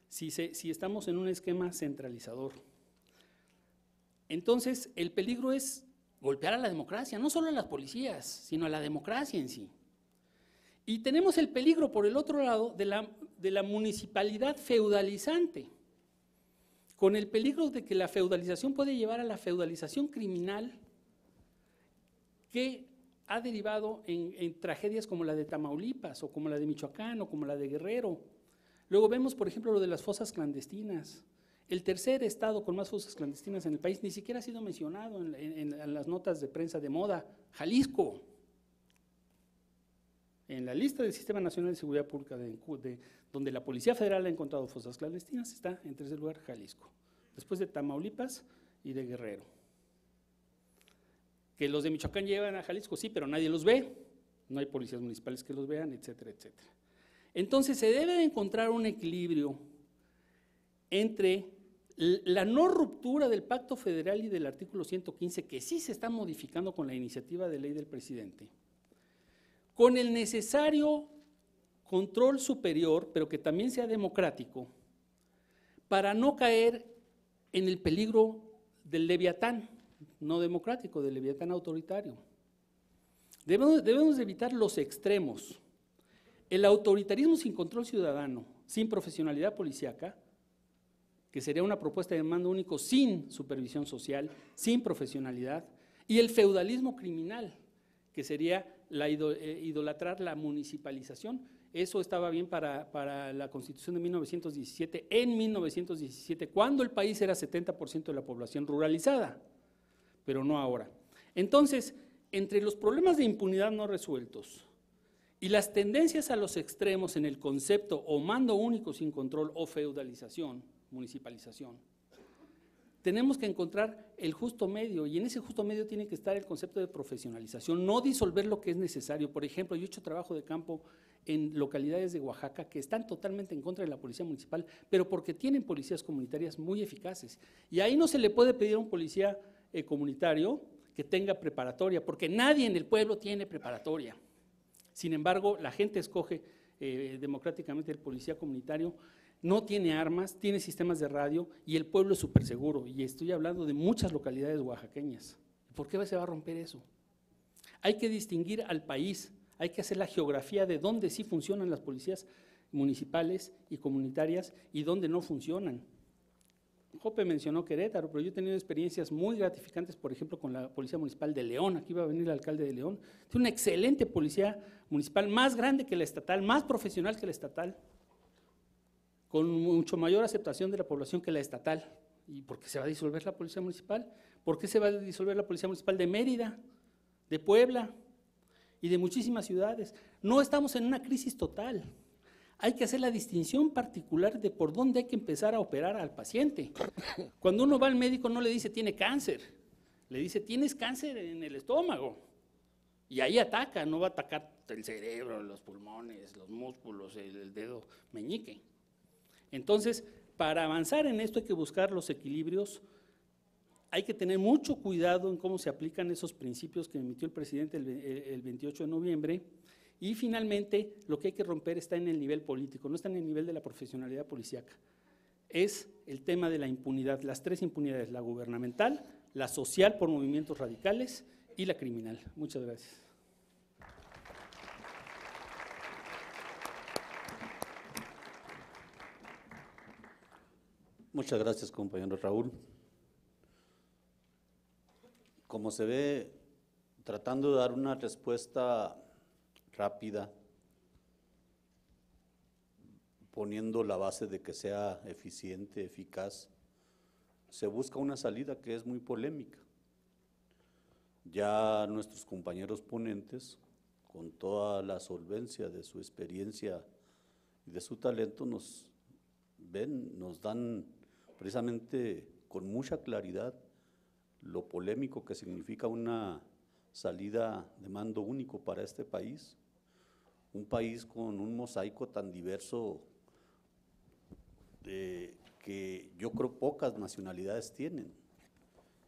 si estamos en un esquema centralizador. Entonces, el peligro es golpear a la democracia, no solo a las policías, sino a la democracia en sí. Y tenemos el peligro, por el otro lado, de la municipalidad feudalizante, con el peligro de que la feudalización puede llevar a la feudalización criminal que ha derivado en tragedias como la de Tamaulipas, o como la de Michoacán, o como la de Guerrero. Luego vemos, por ejemplo, lo de las fosas clandestinas. El tercer estado con más fosas clandestinas en el país ni siquiera ha sido mencionado en las notas de prensa de moda, Jalisco. En la lista del Sistema Nacional de Seguridad Pública, donde la Policía Federal ha encontrado fosas clandestinas, está en tercer lugar Jalisco, después de Tamaulipas y de Guerrero. Que los de Michoacán llevan a Jalisco, sí, pero nadie los ve, no hay policías municipales que los vean, etcétera, etcétera. Entonces se debe de encontrar un equilibrio entre la no ruptura del Pacto Federal y del artículo 115, que sí se está modificando con la iniciativa de ley del presidente, con el necesario control superior, pero que también sea democrático, para no caer en el peligro del leviatán no democrático, del leviatán autoritario. Debemos evitar los extremos. El autoritarismo sin control ciudadano, sin profesionalidad policíaca, que sería una propuesta de mando único sin supervisión social, sin profesionalidad, y el feudalismo criminal, que sería idolatrar la municipalización. Eso estaba bien para la Constitución de 1917, en 1917, cuando el país era 70% de la población ruralizada, pero no ahora. Entonces, entre los problemas de impunidad no resueltos y las tendencias a los extremos en el concepto o mando único sin control o feudalización, municipalización, tenemos que encontrar el justo medio, y en ese justo medio tiene que estar el concepto de profesionalización, no disolver lo que es necesario. Por ejemplo, yo he hecho trabajo de campo en localidades de Oaxaca que están totalmente en contra de la policía municipal, pero porque tienen policías comunitarias muy eficaces. Y ahí no se le puede pedir a un policía comunitario que tenga preparatoria, porque nadie en el pueblo tiene preparatoria. Sin embargo, la gente escoge democráticamente el policía comunitario. No tiene armas, tiene sistemas de radio y el pueblo es súper seguro. Y estoy hablando de muchas localidades oaxaqueñas. ¿Por qué se va a romper eso? Hay que distinguir al país, hay que hacer la geografía de dónde sí funcionan las policías municipales y comunitarias y dónde no funcionan. Jope mencionó Querétaro, pero yo he tenido experiencias muy gratificantes, por ejemplo, con la Policía Municipal de León. Aquí va a venir el alcalde de León. Tiene una excelente policía municipal, más grande que la estatal, más profesional que la estatal, con mucho mayor aceptación de la población que la estatal. ¿Y por qué se va a disolver la policía municipal? ¿Por qué se va a disolver la policía municipal de Mérida, de Puebla y de muchísimas ciudades? No estamos en una crisis total. Hay que hacer la distinción particular de por dónde hay que empezar a operar al paciente. Cuando uno va al médico no le dice tiene cáncer, le dice tienes cáncer en el estómago. Y ahí ataca, no va a atacar el cerebro, los pulmones, los músculos, el dedo meñique. Entonces, para avanzar en esto hay que buscar los equilibrios, hay que tener mucho cuidado en cómo se aplican esos principios que emitió el presidente el 28 de noviembre, y finalmente lo que hay que romper está en el nivel político, no está en el nivel de la profesionalidad policíaca. Es el tema de la impunidad, las tres impunidades, la gubernamental, la social por movimientos radicales y la criminal. Muchas gracias. Muchas gracias, compañero Raúl. Como se ve, tratando de dar una respuesta rápida, poniendo la base de que sea eficiente, eficaz, se busca una salida que es muy polémica. Ya nuestros compañeros ponentes, con toda la solvencia de su experiencia y de su talento, nos dan precisamente con mucha claridad lo polémico que significa una salida de mando único para este país, un país con un mosaico tan diverso que yo creo pocas nacionalidades tienen.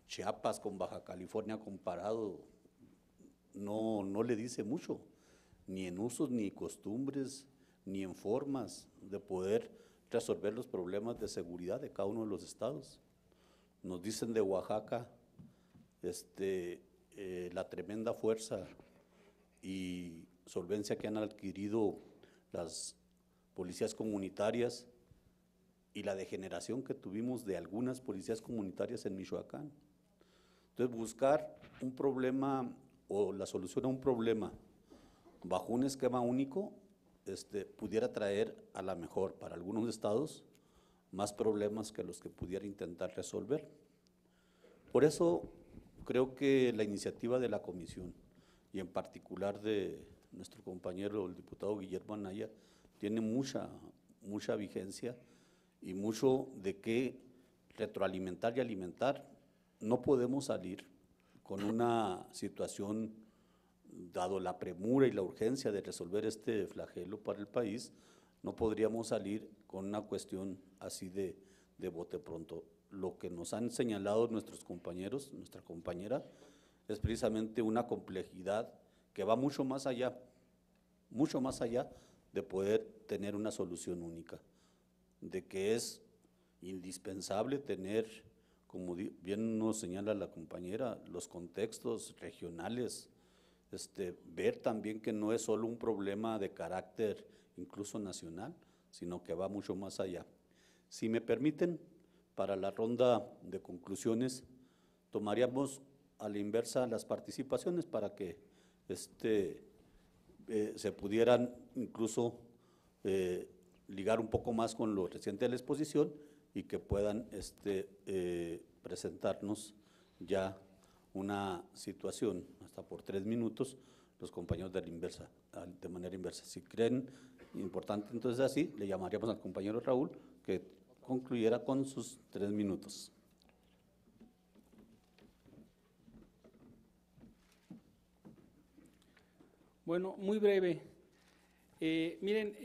Chiapas con Baja California comparado no le dice mucho, ni en usos, ni costumbres, ni en formas de poder resolver los problemas de seguridad de cada uno de los estados. Nos dicen de Oaxaca la tremenda fuerza y solvencia que han adquirido las policías comunitarias y la degeneración que tuvimos de algunas policías comunitarias en Michoacán. Entonces, buscar un problema o la solución a un problema bajo un esquema único pudiera traer a la mejor para algunos estados más problemas que los que pudiera intentar resolver. Por eso creo que la iniciativa de la comisión y en particular de nuestro compañero el diputado Guillermo Anaya tiene mucha vigencia y mucho de qué retroalimentar y alimentar. No podemos salir con una situación, dado la premura y la urgencia de resolver este flagelo para el país, no podríamos salir con una cuestión así de bote pronto. Lo que nos han señalado nuestros compañeros, nuestra compañera, es precisamente una complejidad que va mucho más allá de poder tener una solución única, de que es indispensable tener, como bien nos señala la compañera, los contextos regionales, ver también que no es solo un problema de carácter incluso nacional, sino que va mucho más allá. Si me permiten, para la ronda de conclusiones, tomaríamos a la inversa las participaciones para que se pudieran incluso ligar un poco más con lo reciente de la exposición y que puedan presentarnos ya una situación hasta por 3 minutos los compañeros de manera inversa. Si creen importante entonces así, le llamaríamos al compañero Raúl que concluyera con sus 3 minutos. Bueno, muy breve. Miren,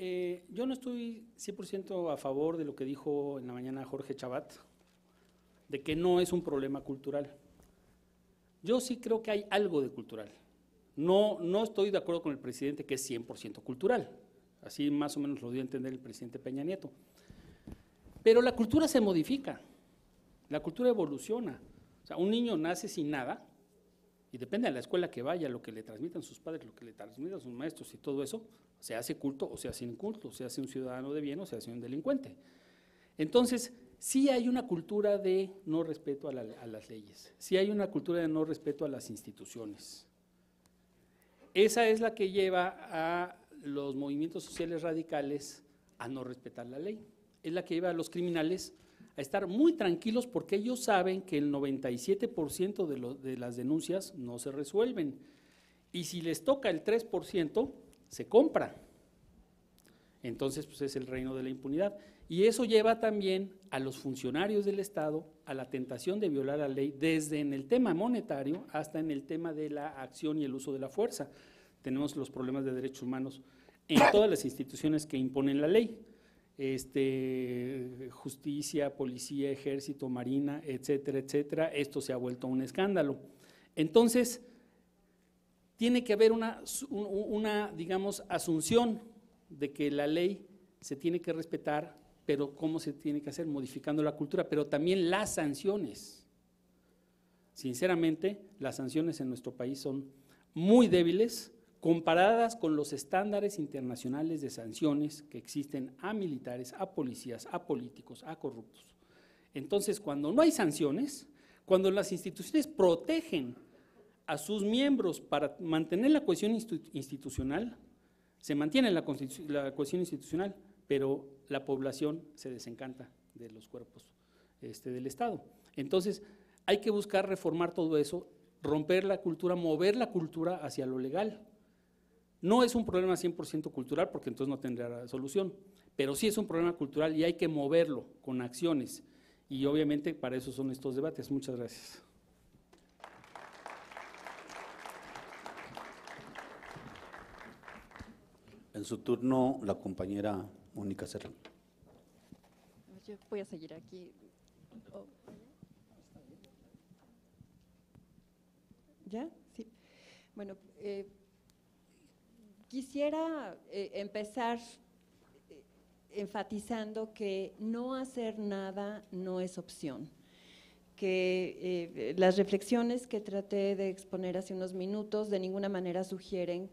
yo no estoy 100% a favor de lo que dijo en la mañana Jorge Chabat, de que no es un problema cultural. Yo sí creo que hay algo de cultural. No estoy de acuerdo con el presidente que es 100% cultural. Así más o menos lo dio a entender el presidente Peña Nieto. Pero la cultura se modifica, la cultura evoluciona. O sea, un niño nace sin nada y depende de la escuela que vaya, lo que le transmitan sus padres, lo que le transmitan sus maestros y todo eso, se hace culto o se hace inculto, se hace un ciudadano de bien o se hace un delincuente. Entonces, sí hay una cultura de no respeto a las leyes, sí hay una cultura de no respeto a las instituciones. Esa es la que lleva a los movimientos sociales radicales a no respetar la ley. Es la que lleva a los criminales a estar muy tranquilos porque ellos saben que el 97% de las denuncias no se resuelven. Y si les toca el 3%, se compra. Entonces, pues es el reino de la impunidad. Y eso lleva también a los funcionarios del Estado a la tentación de violar la ley, desde en el tema monetario hasta en el tema de la acción y el uso de la fuerza. Tenemos los problemas de derechos humanos en todas las instituciones que imponen la ley. Justicia, policía, ejército, marina, etcétera, etcétera. Esto se ha vuelto un escándalo. Entonces, tiene que haber una, digamos, asunción de que la ley se tiene que respetar, pero ¿cómo se tiene que hacer? Modificando la cultura, pero también las sanciones. Sinceramente, las sanciones en nuestro país son muy débiles, comparadas con los estándares internacionales de sanciones que existen a militares, a policías, a políticos, a corruptos. Entonces, cuando no hay sanciones, cuando las instituciones protegen a sus miembros para mantener la cohesión institucional, se mantiene la cohesión institucional, pero la población se desencanta de los cuerpos del Estado. Entonces, hay que buscar reformar todo eso, romper la cultura, mover la cultura hacia lo legal. No es un problema 100% cultural porque entonces no tendrá solución, pero sí es un problema cultural y hay que moverlo con acciones y obviamente para eso son estos debates. Muchas gracias. En su turno, la compañera Mónica Serrano. Yo voy a seguir aquí. ¿Ya? Sí. Bueno, quisiera empezar enfatizando que no hacer nada no es opción, que las reflexiones que traté de exponer hace unos minutos de ninguna manera sugieren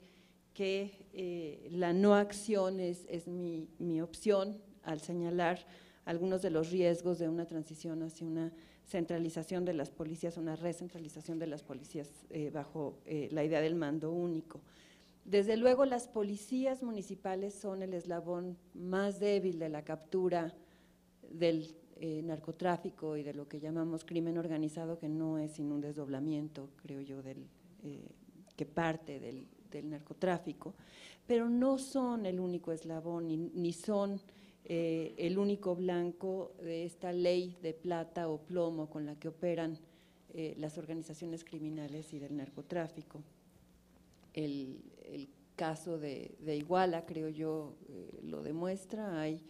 que la no acción es mi opción al señalar algunos de los riesgos de una transición hacia una centralización de las policías, una recentralización de las policías bajo la idea del mando único. Desde luego, las policías municipales son el eslabón más débil de la captura del narcotráfico y de lo que llamamos crimen organizado, que no es sino un desdoblamiento, creo yo, que parte del narcotráfico, pero no son el único eslabón ni son el único blanco de esta ley de plata o plomo con la que operan las organizaciones criminales y del narcotráfico. El caso de Iguala, creo yo, lo demuestra. Hay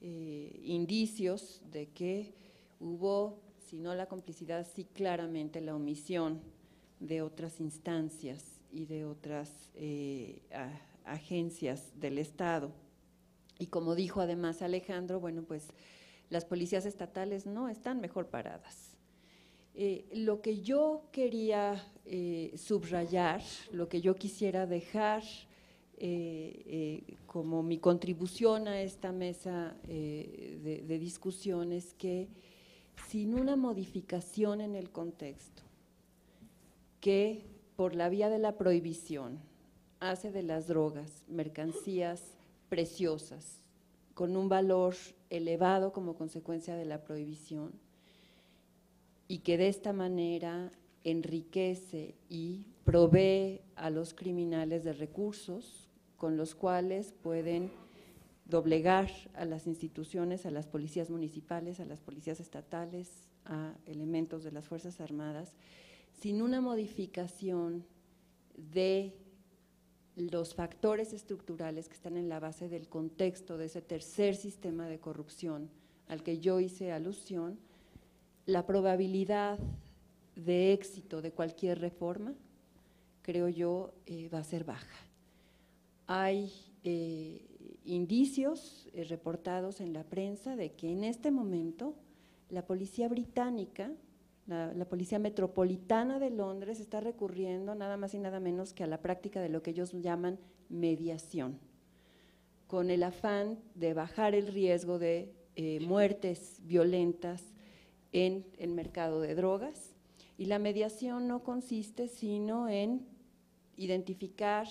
indicios de que hubo, si no la complicidad, sí claramente la omisión de otras instancias y de otras agencias del Estado. Y como dijo además Alejandro, bueno, pues las policías estatales no están mejor paradas. Lo que yo quería subrayar, lo que yo quisiera dejar como mi contribución a esta mesa de discusión es que sin una modificación en el contexto que por la vía de la prohibición hace de las drogas mercancías preciosas con un valor elevado como consecuencia de la prohibición, y que de esta manera enriquece y provee a los criminales de recursos con los cuales pueden doblegar a las instituciones, a las policías municipales, a las policías estatales, a elementos de las Fuerzas Armadas, sin una modificación de los factores estructurales que están en la base del contexto de ese tercer sistema de corrupción al que yo hice alusión, la probabilidad de éxito de cualquier reforma, creo yo, va a ser baja. Hay indicios reportados en la prensa de que en este momento la policía británica, la Policía Metropolitana de Londres está recurriendo nada más y nada menos que a la práctica de lo que ellos llaman mediación, con el afán de bajar el riesgo de muertes violentas en el mercado de drogas. Y la mediación no consiste sino en identificar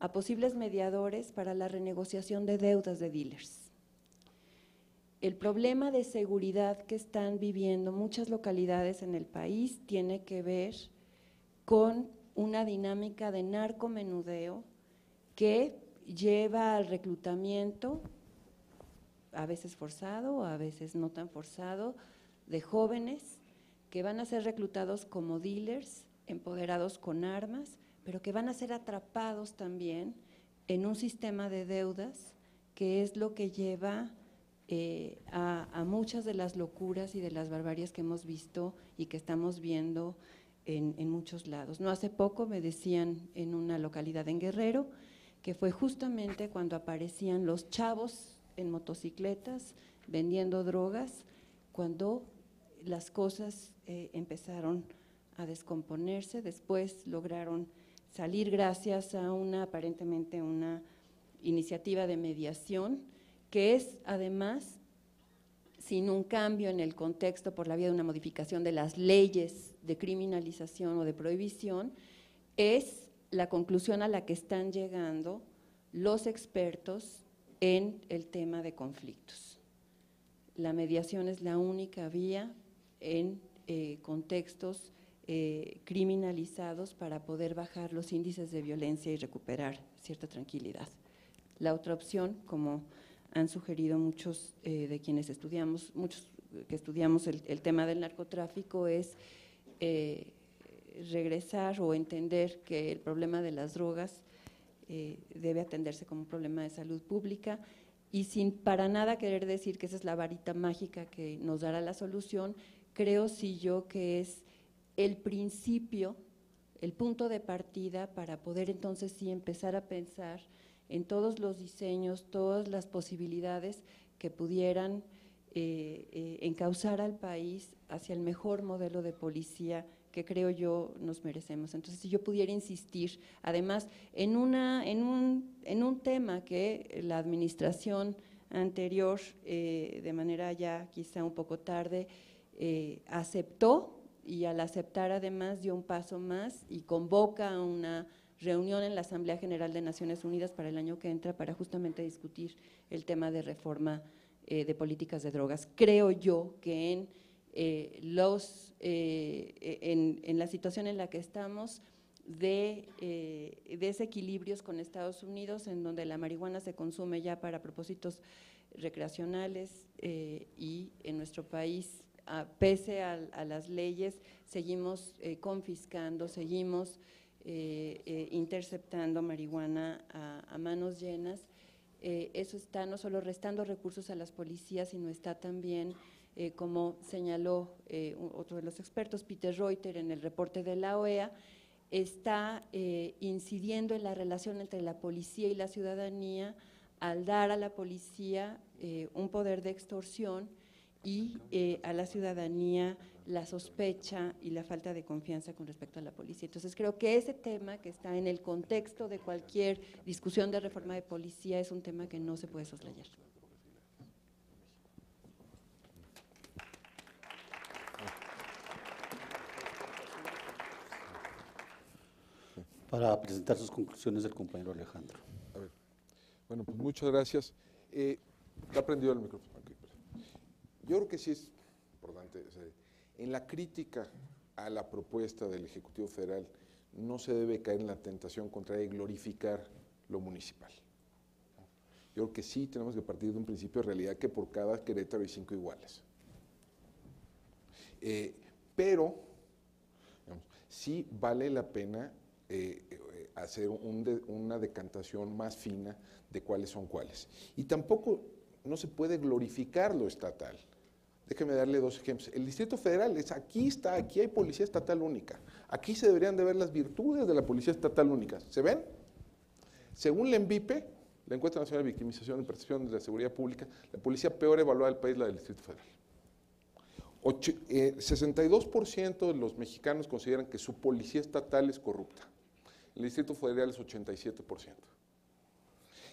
a posibles mediadores para la renegociación de deudas de dealers. El problema de seguridad que están viviendo muchas localidades en el país tiene que ver con una dinámica de narcomenudeo que lleva al reclutamiento, a veces forzado, a veces no tan forzado, de jóvenes que van a ser reclutados como dealers, empoderados con armas, pero que van a ser atrapados también en un sistema de deudas que es lo que lleva a muchas de las locuras y de las barbaries que hemos visto y que estamos viendo en muchos lados. No hace poco me decían en una localidad en Guerrero que fue justamente cuando aparecían los chavos en motocicletas vendiendo drogas, cuando las cosas empezaron a descomponerse. Después lograron salir gracias a aparentemente una iniciativa de mediación, que es además, sin un cambio en el contexto por la vía de una modificación de las leyes de criminalización o de prohibición, es la conclusión a la que están llegando los expertos en el tema de conflictos. La mediación es la única vía en contextos criminalizados para poder bajar los índices de violencia y recuperar cierta tranquilidad. La otra opción, como han sugerido muchos de quienes estudiamos, muchos que estudiamos el tema del narcotráfico, es regresar o entender que el problema de las drogas debe atenderse como un problema de salud pública, y sin para nada querer decir que esa es la varita mágica que nos dará la solución. Creo sí yo que es el principio, el punto de partida para poder entonces sí empezar a pensar en todos los diseños, todas las posibilidades que pudieran encauzar al país hacia el mejor modelo de policía que creo yo nos merecemos. Entonces, si yo pudiera insistir, además, en un tema que la administración anterior, de manera ya quizá un poco tarde, aceptó, y al aceptar además dio un paso más y convoca a una reunión en la Asamblea General de Naciones Unidas para el año que entra para justamente discutir el tema de reforma de políticas de drogas. Creo yo que en la situación en la que estamos de desequilibrios con Estados Unidos, en donde la marihuana se consume ya para propósitos recreacionales y en nuestro país, pese a las leyes, seguimos confiscando, seguimos interceptando marihuana a manos llenas. Eso está no solo restando recursos a las policías, sino está también, como señaló otro de los expertos, Peter Reuter, en el reporte de la OEA, está incidiendo en la relación entre la policía y la ciudadanía al dar a la policía un poder de extorsión y a la ciudadanía la sospecha y la falta de confianza con respecto a la policía. Entonces creo que ese tema, que está en el contexto de cualquier discusión de reforma de policía, es un tema que no se puede soslayar. Para presentar sus conclusiones el compañero Alejandro. A ver. Bueno, pues muchas gracias. ¿Está prendido el micrófono? Okay. Yo creo que sí es importante, o sea, en la crítica a la propuesta del Ejecutivo Federal no se debe caer en la tentación contraria de glorificar lo municipal. Yo creo que sí tenemos que partir de un principio de realidad que por cada Querétaro hay 5 iguales. Pero digamos, sí vale la pena hacer una decantación más fina de cuáles son cuáles. Y tampoco no se puede glorificar lo estatal. Déjeme darle 2 ejemplos. El Distrito Federal aquí hay policía estatal única. Aquí se deberían de ver las virtudes de la policía estatal única. ¿Se ven? Según la ENVIPE, la Encuesta Nacional de Victimización y Percepción de la Seguridad Pública, la policía peor evaluada del país es la del Distrito Federal. 62% de los mexicanos consideran que su policía estatal es corrupta. El Distrito Federal es 87%.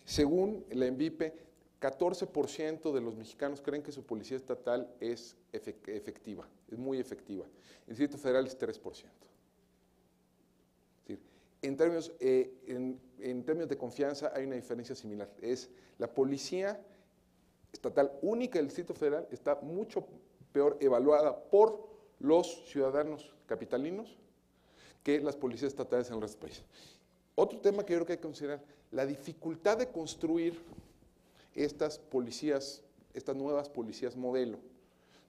Según la ENVIPE, 14% de los mexicanos creen que su policía estatal es efectiva, es muy efectiva. El Distrito Federal es 3%. Es decir, en términos de confianza hay una diferencia similar. Es la policía estatal única del Distrito Federal está mucho peor evaluada por los ciudadanos capitalinos que las policías estatales en el resto del país. Otro tema que yo creo que hay que considerar, la dificultad de construir estas policías, estas nuevas policías modelo.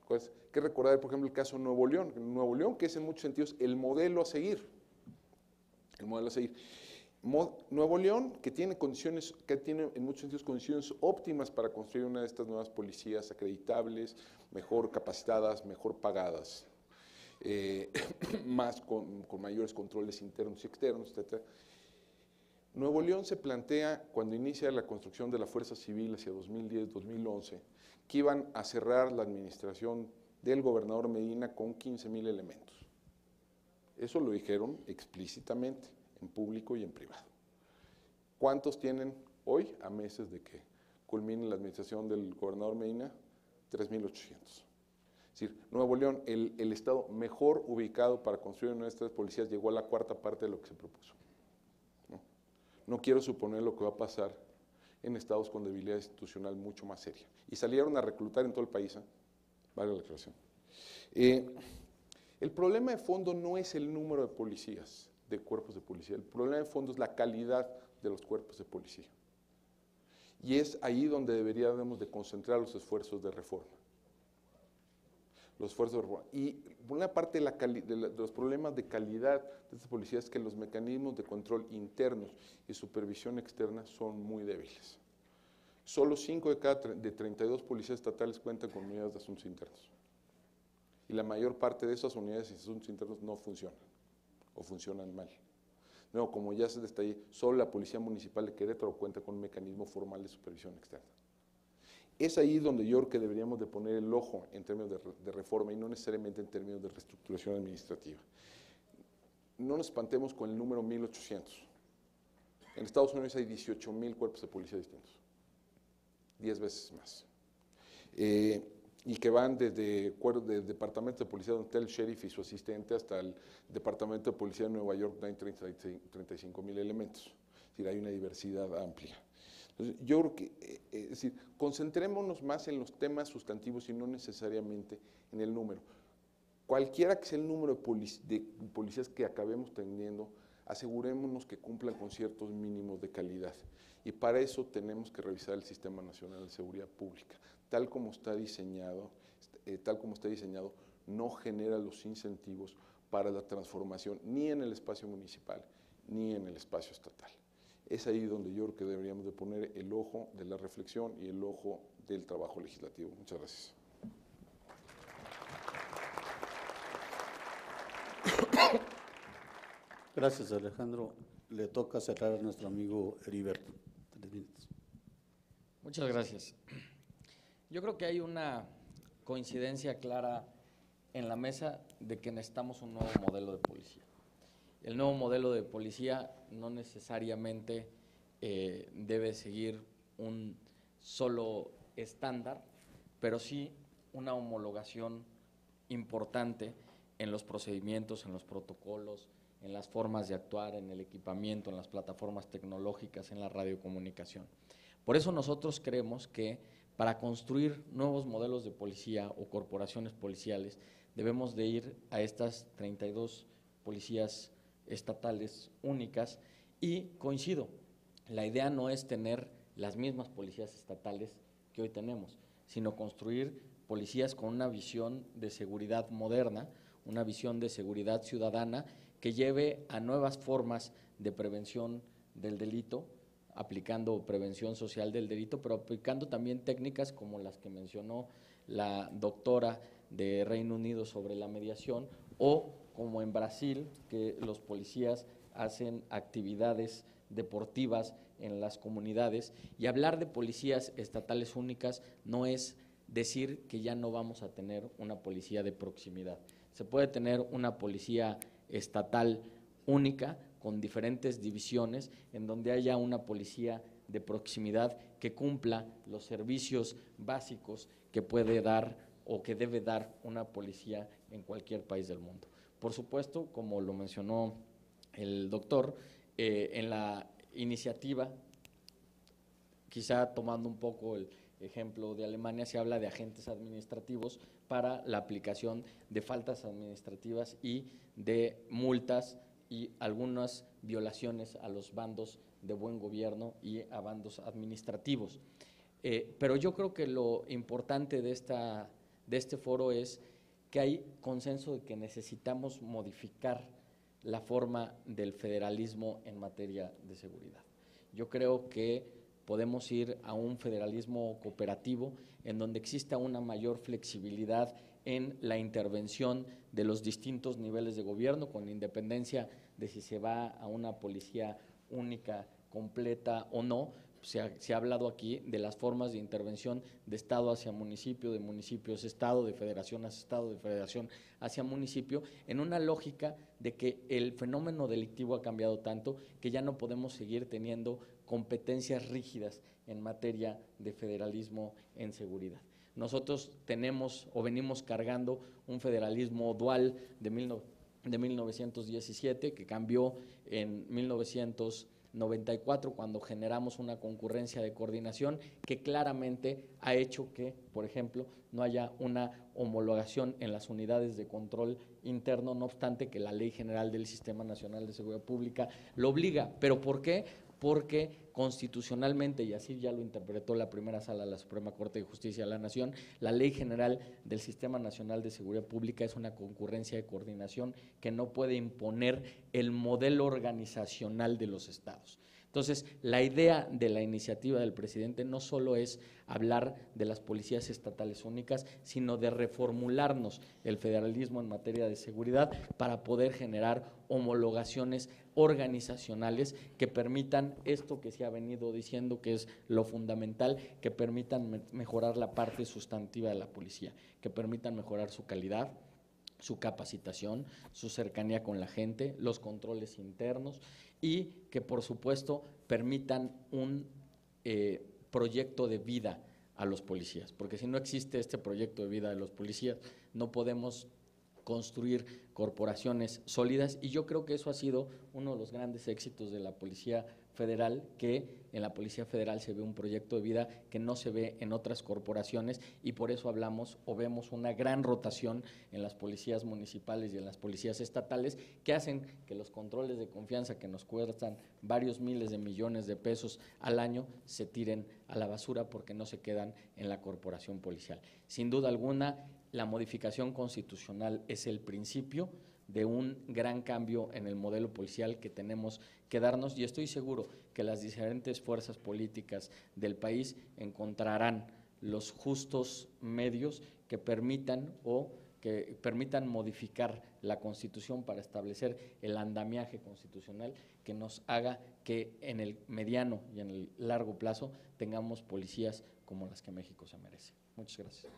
Hay que recordar, por ejemplo, el caso de Nuevo León. Nuevo León, que es en muchos sentidos el modelo a seguir. El modelo a seguir. Nuevo León, que tiene en muchos sentidos condiciones óptimas para construir una de estas nuevas policías acreditables, mejor capacitadas, mejor pagadas, con mayores controles internos y externos, etc. Nuevo León se plantea, cuando inicia la construcción de la Fuerza Civil hacia 2010-2011, que iban a cerrar la administración del gobernador Medina con 15,000 elementos. Eso lo dijeron explícitamente, en público y en privado. ¿Cuántos tienen hoy, a meses de que culmine la administración del gobernador Medina? 3,800. Es decir, Nuevo León, el estado mejor ubicado para construir una de estas policías, llegó a la 4ª parte de lo que se propuso. No quiero suponer lo que va a pasar en estados con debilidad institucional mucho más seria. Y salieron a reclutar en todo el país, vale la aclaración. El problema de fondo no es el número de policías, de cuerpos de policía. El problema de fondo es la calidad de los cuerpos de policía. Y es ahí donde deberíamos de concentrar los esfuerzos de reforma. Y una parte de los problemas de calidad de estas policías es que los mecanismos de control internos y supervisión externa son muy débiles. Solo 5 de 32 policías estatales cuentan con unidades de asuntos internos. Y la mayor parte de esas unidades de asuntos internos no funcionan o funcionan mal. No, como ya se detalló, solo la Policía Municipal de Querétaro cuenta con un mecanismo formal de supervisión externa. Es ahí donde yo creo que deberíamos de poner el ojo en términos de reforma y no necesariamente en términos de reestructuración administrativa. No nos espantemos con el número 1800. En Estados Unidos hay 18,000 cuerpos de policía distintos, 10 veces más. Y que van desde el departamento de policía donde está el sheriff y su asistente hasta el departamento de policía de Nueva York, donde hay 35,000 elementos. Es decir, hay una diversidad amplia. Entonces, yo creo que, es decir, concentrémonos más en los temas sustantivos y no necesariamente en el número. Cualquiera que sea el número de policías que acabemos teniendo, asegurémonos que cumplan con ciertos mínimos de calidad. Y para eso tenemos que revisar el Sistema Nacional de Seguridad Pública. Tal como está diseñado, no genera los incentivos para la transformación ni en el espacio municipal ni en el espacio estatal. Es ahí donde yo creo que deberíamos de poner el ojo de la reflexión y el ojo del trabajo legislativo. Muchas gracias. Gracias, Alejandro. Le toca cerrar a nuestro amigo Heriberto. 3 minutos. Muchas gracias. Yo creo que hay una coincidencia clara en la mesa de que necesitamos un nuevo modelo de policía. El nuevo modelo de policía no necesariamente debe seguir un solo estándar, pero sí una homologación importante en los procedimientos, en los protocolos, en las formas de actuar, en el equipamiento, en las plataformas tecnológicas, en la radiocomunicación. Por eso nosotros creemos que para construir nuevos modelos de policía o corporaciones policiales debemos de ir a estas 32 policías estatales únicas y coincido, la idea no es tener las mismas policías estatales que hoy tenemos, sino construir policías con una visión de seguridad moderna, una visión de seguridad ciudadana que lleve a nuevas formas de prevención del delito, aplicando prevención social del delito, pero aplicando también técnicas como las que mencionó la doctora de Reino Unido sobre la mediación, o como en Brasil, que los policías hacen actividades deportivas en las comunidades. Y hablar de policías estatales únicas no es decir que ya no vamos a tener una policía de proximidad. Se puede tener una policía estatal única con diferentes divisiones en donde haya una policía de proximidad que cumpla los servicios básicos que puede dar o que debe dar una policía en cualquier país del mundo. Por supuesto, como lo mencionó el doctor, en la iniciativa, quizá tomando un poco el ejemplo de Alemania, se habla de agentes administrativos para la aplicación de faltas administrativas y de multas y algunas violaciones a los bandos de buen gobierno y a bandos administrativos. Pero yo creo que lo importante de este foro es que hay consenso de que necesitamos modificar la forma del federalismo en materia de seguridad. Yo creo que podemos ir a un federalismo cooperativo en donde exista una mayor flexibilidad en la intervención de los distintos niveles de gobierno, con independencia de si se va a una policía única, completa o no. Se ha hablado aquí de las formas de intervención de Estado hacia municipio, de municipios a Estado, de federación hacia Estado, de federación hacia municipio, en una lógica de que el fenómeno delictivo ha cambiado tanto que ya no podemos seguir teniendo competencias rígidas en materia de federalismo en seguridad. Nosotros tenemos o venimos cargando un federalismo dual de 1917 que cambió en 1994 cuando generamos una concurrencia de coordinación que claramente ha hecho que, por ejemplo, no haya una homologación en las unidades de control interno, no obstante que la Ley General del Sistema Nacional de Seguridad Pública lo obliga. ¿Pero por qué? Porque constitucionalmente, y así ya lo interpretó la primera sala de la Suprema Corte de Justicia de la Nación, la Ley General del Sistema Nacional de Seguridad Pública es una concurrencia de coordinación que no puede imponer el modelo organizacional de los estados. Entonces, la idea de la iniciativa del presidente no solo es hablar de las policías estatales únicas, sino de reformularnos el federalismo en materia de seguridad para poder generar homologaciones organizacionales que permitan esto que se ha venido diciendo que es lo fundamental, que permitan mejorar la parte sustantiva de la policía, que permitan mejorar su calidad, su capacitación, su cercanía con la gente, los controles internos y que por supuesto permitan un proyecto de vida a los policías, porque si no existe este proyecto de vida de los policías, no podemos construir corporaciones sólidas, y yo creo que eso ha sido uno de los grandes éxitos de la Policía Federal, que en la Policía Federal se ve un proyecto de vida que no se ve en otras corporaciones, y por eso hablamos o vemos una gran rotación en las policías municipales y en las policías estatales, que hacen que los controles de confianza que nos cuestan varios miles de millones de pesos al año se tiren a la basura porque no se quedan en la corporación policial. Sin duda alguna, la modificación constitucional es el principio de un gran cambio en el modelo policial que tenemos que darnos, y estoy seguro que las diferentes fuerzas políticas del país encontrarán los justos medios que permitan modificar la Constitución para establecer el andamiaje constitucional que nos haga que en el mediano y en el largo plazo tengamos policías como las que México se merece. Muchas gracias.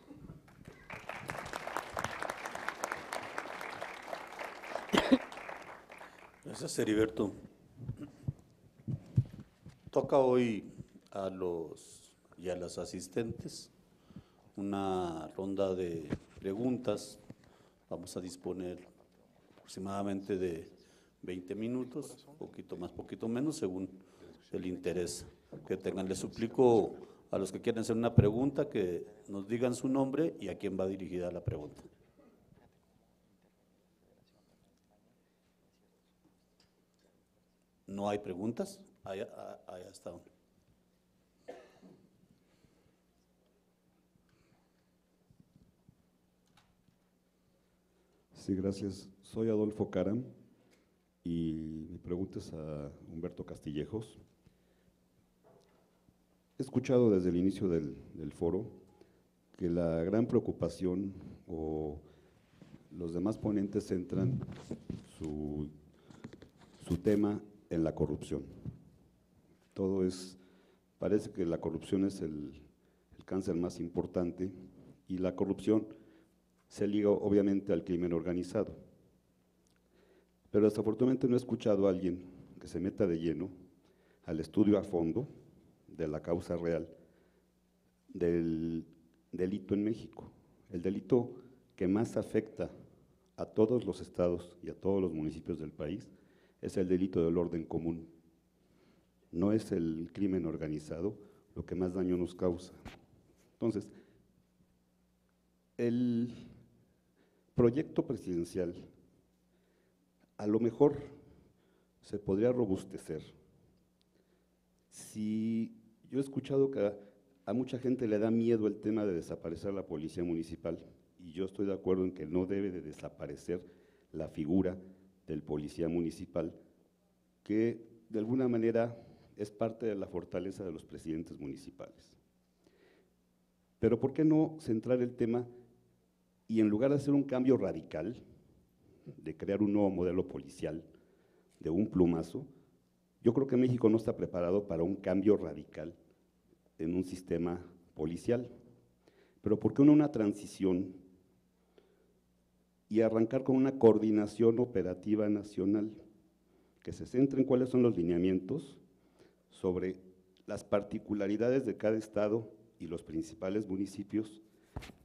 Gracias, Heriberto. Toca hoy a los y a las asistentes una ronda de preguntas. Vamos a disponer aproximadamente de 20 minutos, poquito más, poquito menos, según el interés que tengan. Les suplico a los que quieran hacer una pregunta que nos digan su nombre y a quién va dirigida la pregunta. ¿No hay preguntas? Allá está. Sí, gracias. Soy Adolfo Caram y mi pregunta es a Humberto Castillejos. He escuchado desde el inicio del foro que la gran preocupación o los demás ponentes centran su tema en la corrupción. Parece que la corrupción es el cáncer más importante, y la corrupción se liga obviamente al crimen organizado. Pero desafortunadamente no he escuchado a alguien que se meta de lleno al estudio a fondo de la causa real del delito en México. El delito que más afecta a todos los estados y a todos los municipios del país es el delito del orden común. No es el crimen organizado lo que más daño nos causa. Entonces, el proyecto presidencial a lo mejor se podría robustecer. Si yo he escuchado que a mucha gente le da miedo el tema de desaparecer la policía municipal, y yo estoy de acuerdo en que no debe de desaparecer la figura del policía municipal, que de alguna manera es parte de la fortaleza de los presidentes municipales. Pero ¿por qué no centrar el tema y en lugar de hacer un cambio radical, de crear un nuevo modelo policial de un plumazo? Yo creo que México no está preparado para un cambio radical en un sistema policial, pero ¿por qué no una transición y arrancar con una coordinación operativa nacional que se centre en cuáles son los lineamientos sobre las particularidades de cada estado y los principales municipios,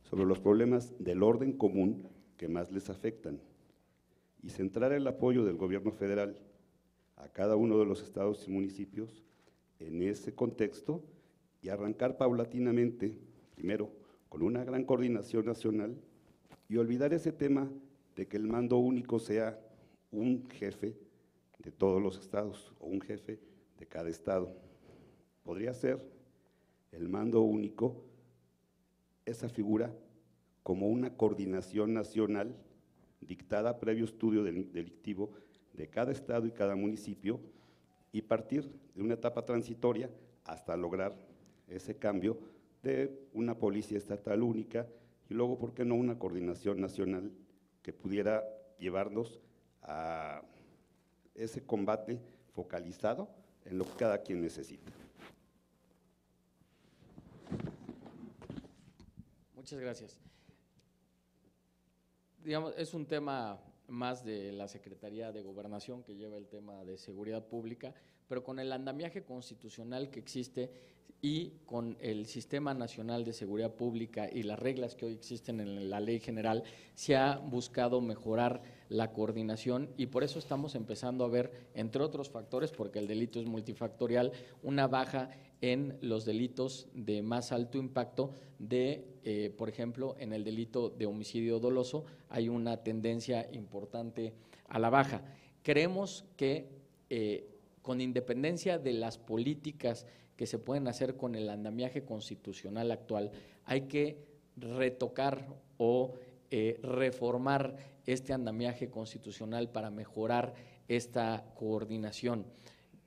sobre los problemas del orden común que más les afectan, y centrar el apoyo del gobierno federal a cada uno de los estados y municipios en ese contexto, y arrancar paulatinamente, primero con una gran coordinación nacional, y olvidar ese tema de que el mando único sea un jefe de todos los estados o un jefe de cada estado. Podría ser el mando único, esa figura, como una coordinación nacional dictada previo estudio delictivo de cada estado y cada municipio, y partir de una etapa transitoria hasta lograr ese cambio de una policía estatal única y luego, ¿por qué no?, una coordinación nacional que pudiera llevarnos a ese combate focalizado en lo que cada quien necesita. Muchas gracias. Digamos, es un tema más de la Secretaría de Gobernación que lleva el tema de seguridad pública, pero con el andamiaje constitucional que existe y con el Sistema Nacional de Seguridad Pública y las reglas que hoy existen en la Ley General, se ha buscado mejorar la coordinación y por eso estamos empezando a ver, entre otros factores, porque el delito es multifactorial, una baja en los delitos de más alto impacto por ejemplo, en el delito de homicidio doloso hay una tendencia importante a la baja. Creemos que con independencia de las políticas que se pueden hacer con el andamiaje constitucional actual, hay que retocar o reformar este andamiaje constitucional para mejorar esta coordinación.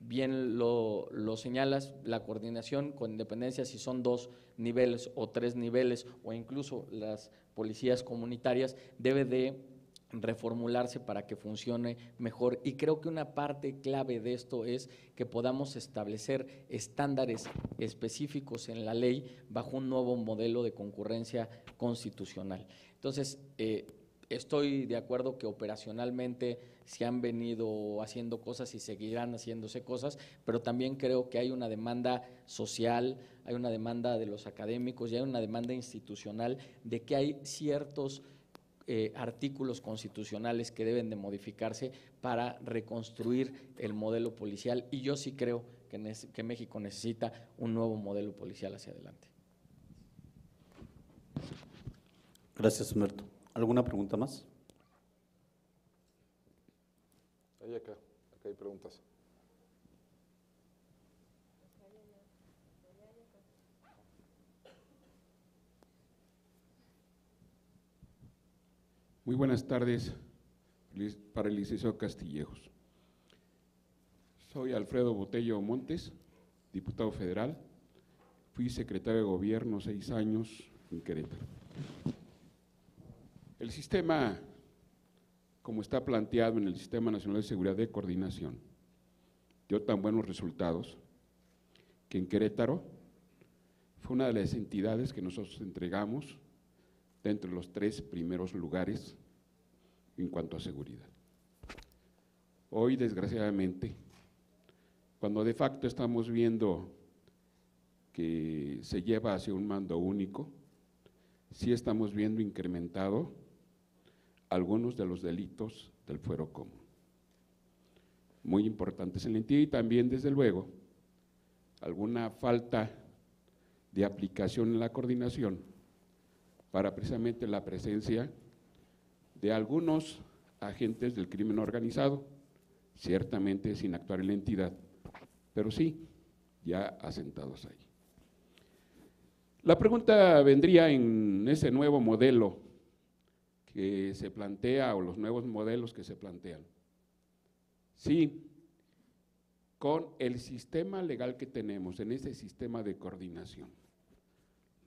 Bien lo señalas, la coordinación con independencia si son 2 niveles o 3 niveles o incluso las policías comunitarias debe de reformularse para que funcione mejor y creo que una parte clave de esto es que podamos establecer estándares específicos en la ley bajo un nuevo modelo de concurrencia constitucional. Entonces, estoy de acuerdo que operacionalmente se han venido haciendo cosas y seguirán haciéndose cosas, pero también creo que hay una demanda social, hay una demanda de los académicos y hay una demanda institucional de que hay ciertos artículos constitucionales que deben de modificarse para reconstruir el modelo policial y yo sí creo que México necesita un nuevo modelo policial hacia adelante. Gracias, Humberto. ¿Alguna pregunta más? Ahí acá hay preguntas. Muy buenas tardes para el licenciado Castillejos. Soy Alfredo Botello Montes, diputado federal. Fui secretario de Gobierno 6 años en Querétaro. El sistema, como está planteado en el Sistema Nacional de Seguridad de Coordinación, dio tan buenos resultados que en Querétaro fue una de las entidades que nosotros entregamos dentro de los 3 primeros lugares en cuanto a seguridad. Hoy, desgraciadamente, cuando de facto estamos viendo que se lleva hacia un mando único, sí estamos viendo incrementado algunos de los delitos del fuero común. Muy importantes en la entidad y también, desde luego, alguna falta de aplicación en la coordinación para precisamente la presencia de algunos agentes del crimen organizado, ciertamente sin actuar en la entidad, pero sí ya asentados ahí. La pregunta vendría en ese nuevo modelo que se plantea o los nuevos modelos que se plantean. Sí, con el sistema legal que tenemos, en ese sistema de coordinación,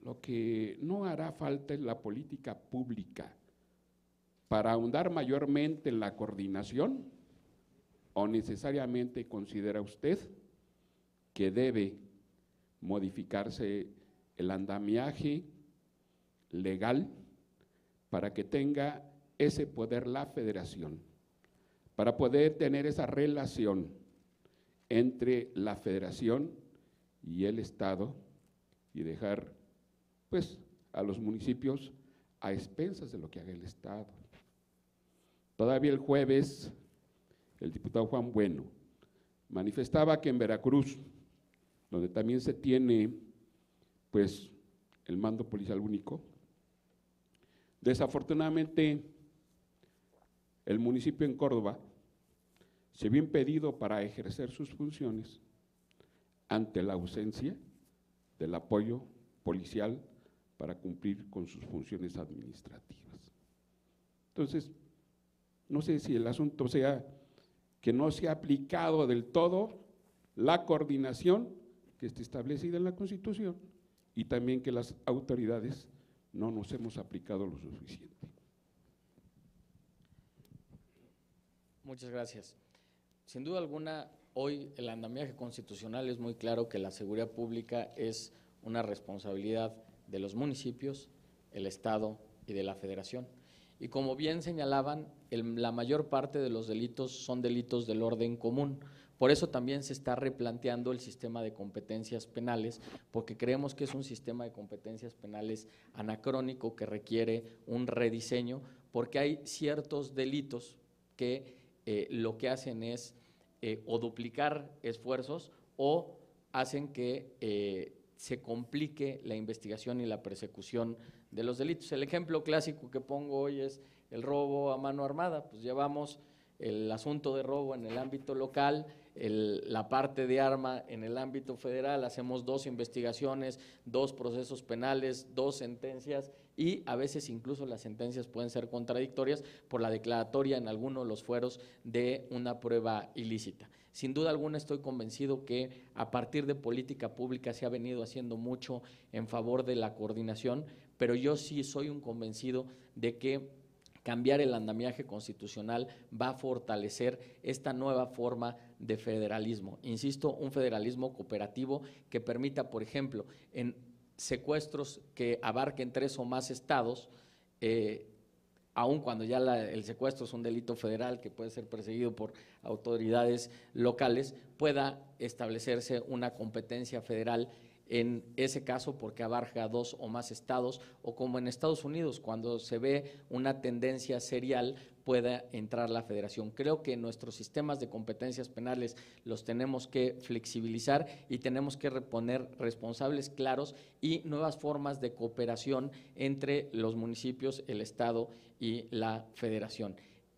lo que no hará falta es la política pública para ahondar mayormente en la coordinación, o necesariamente considera usted que debe modificarse el andamiaje legal para que tenga ese poder la federación, para poder tener esa relación entre la federación y el Estado y dejar pues a los municipios a expensas de lo que haga el Estado. Todavía el jueves el diputado Juan Bueno manifestaba que en Veracruz, donde también se tiene pues el mando policial único, desafortunadamente el municipio en Córdoba se vio impedido para ejercer sus funciones ante la ausencia del apoyo policial para cumplir con sus funciones administrativas. Entonces, no sé si el asunto sea que no se ha aplicado del todo la coordinación que está establecida en la Constitución y también que las autoridades no nos hemos aplicado lo suficiente. Muchas gracias. Sin duda alguna, hoy el andamiaje constitucional es muy claro que la seguridad pública es una responsabilidad de los municipios, el Estado y de la Federación. Y como bien señalaban, la mayor parte de los delitos son delitos del orden común. Por eso también se está replanteando el sistema de competencias penales, porque creemos que es un sistema de competencias penales anacrónico que requiere un rediseño, porque hay ciertos delitos que lo que hacen es o duplicar esfuerzos o hacen que se complique la investigación y la persecución de los delitos. El ejemplo clásico que pongo hoy es el robo a mano armada. Pues llevamos el asunto de robo en el ámbito local, la parte de arma en el ámbito federal, hacemos 2 investigaciones, 2 procesos penales, 2 sentencias y a veces incluso las sentencias pueden ser contradictorias por la declaratoria en algunos de los fueros de una prueba ilícita. Sin duda alguna estoy convencido que a partir de política pública se ha venido haciendo mucho en favor de la coordinación, pero yo sí soy un convencido de que cambiar el andamiaje constitucional va a fortalecer esta nueva forma de federalismo. Insisto, un federalismo cooperativo que permita, por ejemplo, en secuestros que abarquen 3 o más estados, aun cuando ya el secuestro es un delito federal que puede ser perseguido por autoridades locales, pueda establecerse una competencia federal en ese caso porque abarca 2 o más estados, o como en Estados Unidos, cuando se ve una tendencia serial, pueda entrar la federación. Creo que nuestros sistemas de competencias penales los tenemos que flexibilizar y tenemos que poner responsables claros y nuevas formas de cooperación entre los municipios, el Estado y la federación.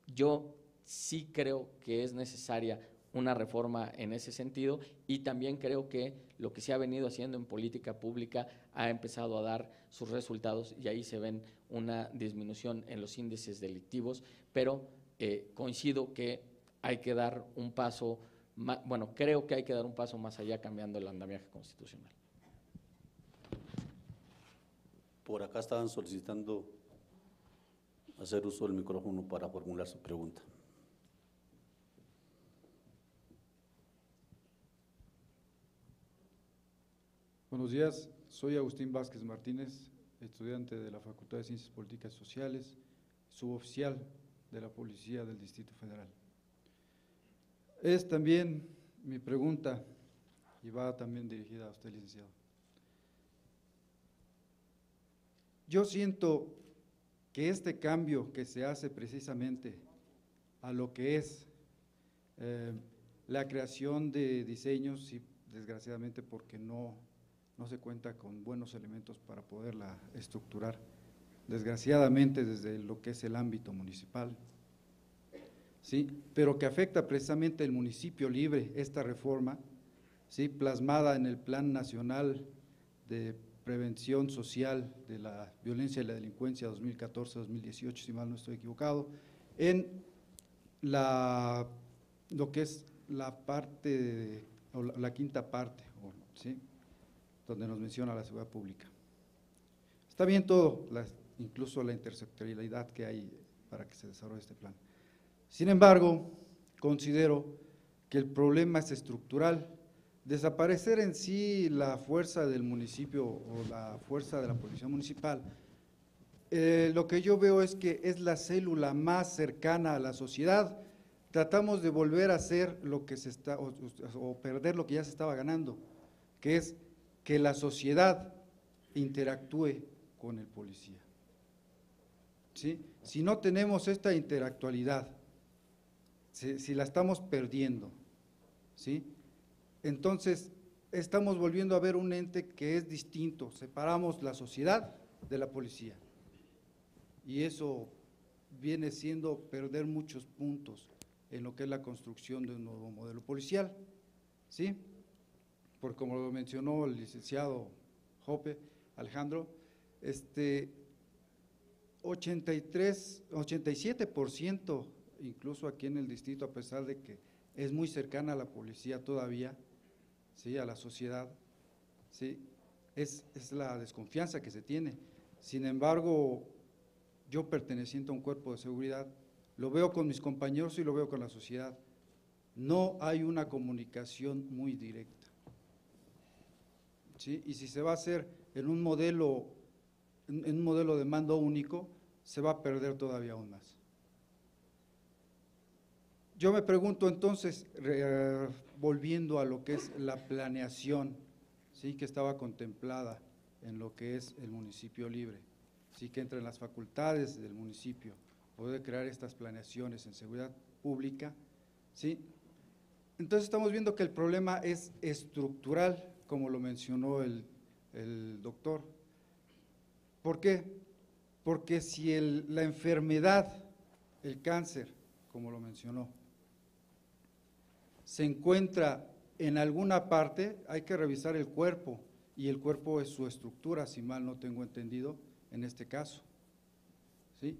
Yo sí creo que es necesaria una reforma en ese sentido y también creo que lo que se ha venido haciendo en política pública ha empezado a dar sus resultados y ahí se ven una disminución en los índices delictivos, pero coincido que hay que dar un paso más, creo que hay que dar un paso más allá cambiando el andamiaje constitucional. Por acá estaban solicitando hacer uso del micrófono para formular su pregunta. Buenos días, soy Agustín Vázquez Martínez, estudiante de la Facultad de Ciencias Políticas y Sociales, suboficial de la Policía del Distrito Federal. Es también mi pregunta, y va también dirigida a usted, licenciado. Yo siento que este cambio que se hace precisamente a lo que es la creación de diseños, y desgraciadamente porque no se cuenta con buenos elementos para poderla estructurar, desgraciadamente desde lo que es el ámbito municipal, ¿sí? Pero que afecta precisamente el municipio libre, esta reforma, ¿sí? Plasmada en el Plan Nacional de Prevención Social de la Violencia y la Delincuencia 2014-2018, si mal no estoy equivocado, en lo que es la parte, o la quinta parte, ¿sí? Donde nos menciona la seguridad pública. Está bien todo, incluso la intersectorialidad que hay para que se desarrolle este plan. Sin embargo, considero que el problema es estructural. Desaparecer en sí la fuerza del municipio o la fuerza de la policía municipal, lo que yo veo es que es la célula más cercana a la sociedad. Tratamos de volver a hacer lo que se está, o perder lo que ya se estaba ganando, que es que la sociedad interactúe con el policía, ¿sí? Si no tenemos esta interactualidad, si la estamos perdiendo, ¿sí? Entonces estamos volviendo a ver un ente que es distinto, separamos la sociedad de la policía y eso viene siendo perder muchos puntos en lo que es la construcción de un nuevo modelo policial, ¿sí? Porque como lo mencionó el licenciado Jope, Alejandro, 87%, incluso aquí en el distrito, a pesar de que es muy cercana a la policía todavía, ¿sí?, a la sociedad, ¿sí?, es la desconfianza que se tiene. Sin embargo, yo perteneciente a un cuerpo de seguridad, lo veo con mis compañeros y lo veo con la sociedad. No hay una comunicación muy directa, ¿sí? Y si se va a hacer en un modelo de mando único, se va a perder todavía aún más. Yo me pregunto entonces, volviendo a lo que es la planeación, ¿sí?, que estaba contemplada en lo que es el municipio libre, sí, que entra en las facultades del municipio, poder crear estas planeaciones en seguridad pública, ¿sí? Entonces estamos viendo que el problema es estructural, como lo mencionó el doctor. ¿Por qué? Porque si la enfermedad, el cáncer, como lo mencionó, se encuentra en alguna parte, hay que revisar el cuerpo, y el cuerpo es su estructura, si mal no tengo entendido, en este caso, ¿sí?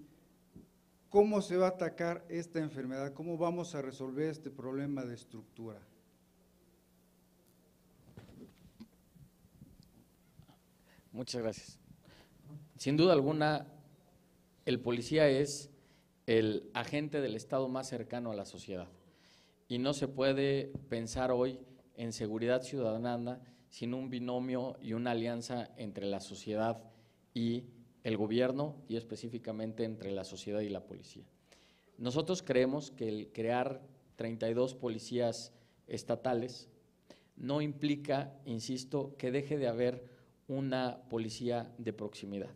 ¿Cómo se va a atacar esta enfermedad? ¿Cómo vamos a resolver este problema de estructura? Muchas gracias. Sin duda alguna, el policía es el agente del Estado más cercano a la sociedad y no se puede pensar hoy en seguridad ciudadana sin un binomio y una alianza entre la sociedad y el gobierno y específicamente entre la sociedad y la policía. Nosotros creemos que el crear 32 policías estatales no implica, insisto, que deje de haber una policía de proximidad.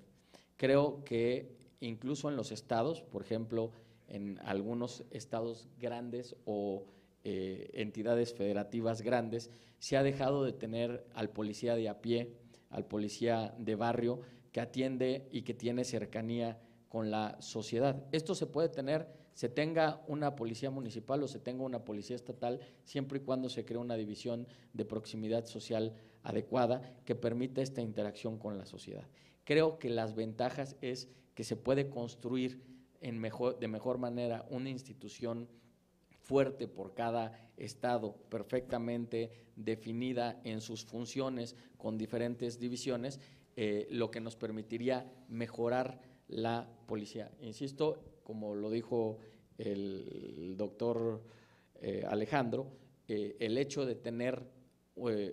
Creo que incluso en los estados, por ejemplo, en algunos estados grandes o entidades federativas grandes, se ha dejado de tener al policía de a pie, al policía de barrio, que atiende y que tiene cercanía con la sociedad. Esto se puede tener, se tenga una policía municipal o se tenga una policía estatal, siempre y cuando se cree una división de proximidad social adecuada que permita esta interacción con la sociedad. Creo que las ventajas es que se puede construir de mejor manera una institución fuerte por cada estado, perfectamente definida en sus funciones con diferentes divisiones, lo que nos permitiría mejorar la policía. Insisto, como lo dijo el doctor Alejandro, el hecho de tener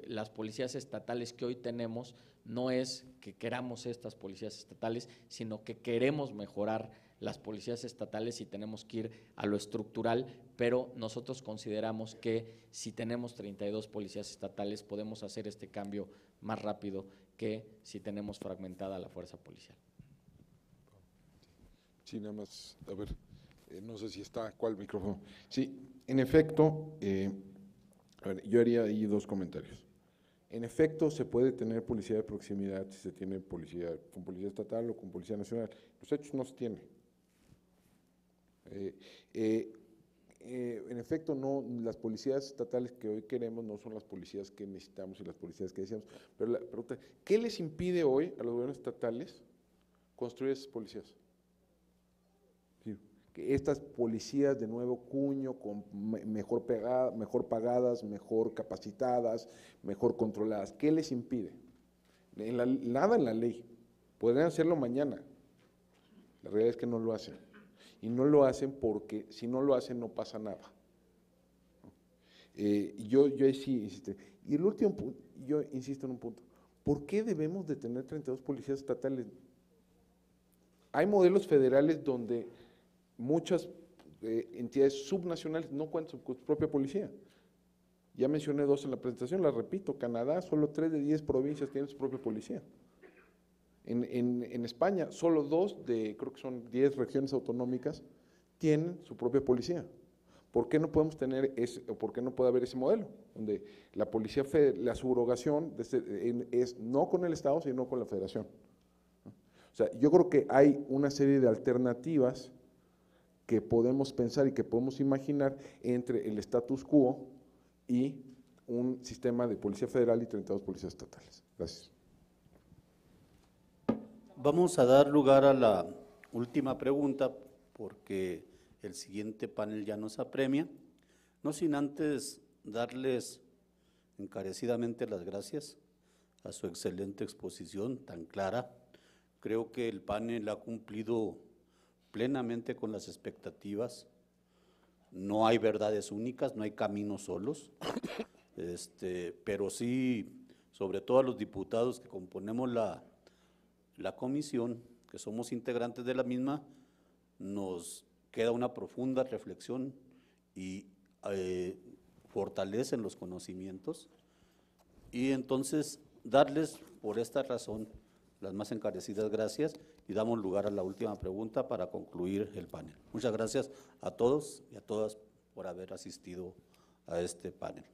las policías estatales que hoy tenemos no es que queramos estas policías estatales, sino que queremos mejorar las policías estatales y tenemos que ir a lo estructural, pero nosotros consideramos que si tenemos 32 policías estatales podemos hacer este cambio más rápido que si tenemos fragmentada la fuerza policial. Sí, nada más, a ver, no sé si está, ¿cuál micrófono? Sí, en efecto, a ver, yo haría ahí dos comentarios. En efecto, se puede tener policía de proximidad si se tiene policía con policía estatal o con policía nacional. Los hechos no se tienen. En efecto, no, las policías estatales que hoy queremos no son las policías que necesitamos y las policías que deseamos. Pero la pregunta, ¿qué les impide hoy a los gobiernos estatales construir esas policías? Sí, que estas policías de nuevo cuño, con mejor pagadas, mejor capacitadas, mejor controladas, ¿qué les impide? Nada en la ley. Podrían hacerlo mañana. La realidad es que no lo hacen. Y no lo hacen porque si no lo hacen no pasa nada. Yo sí insisto. Y el último punto, yo insisto en un punto. ¿Por qué debemos de tener 32 policías estatales? Hay modelos federales donde muchas entidades subnacionales no cuentan con su propia policía. Ya mencioné dos en la presentación, las repito. Canadá, solo 3 de 10 provincias tienen su propia policía. En España, solo 2 de, creo que son 10 regiones autonómicas, tienen su propia policía. ¿Por qué no podemos tener ese, o por qué no puede haber ese modelo? Donde la policía, la subrogación es no con el Estado, sino con la Federación. O sea, yo creo que hay una serie de alternativas que podemos pensar y que podemos imaginar entre el status quo y un sistema de policía federal y 32 policías estatales. Gracias. Vamos a dar lugar a la última pregunta porque el siguiente panel ya nos apremia, no sin antes darles encarecidamente las gracias a su excelente exposición tan clara. Creo que el panel ha cumplido plenamente con las expectativas. No hay verdades únicas, no hay caminos solos, pero sí, sobre todo a los diputados que componemos la comisión, que somos integrantes de la misma, nos queda una profunda reflexión y fortalecen los conocimientos, y entonces darles por esta razón las más encarecidas gracias, y damos lugar a la última pregunta para concluir el panel. Muchas gracias a todos y a todas por haber asistido a este panel.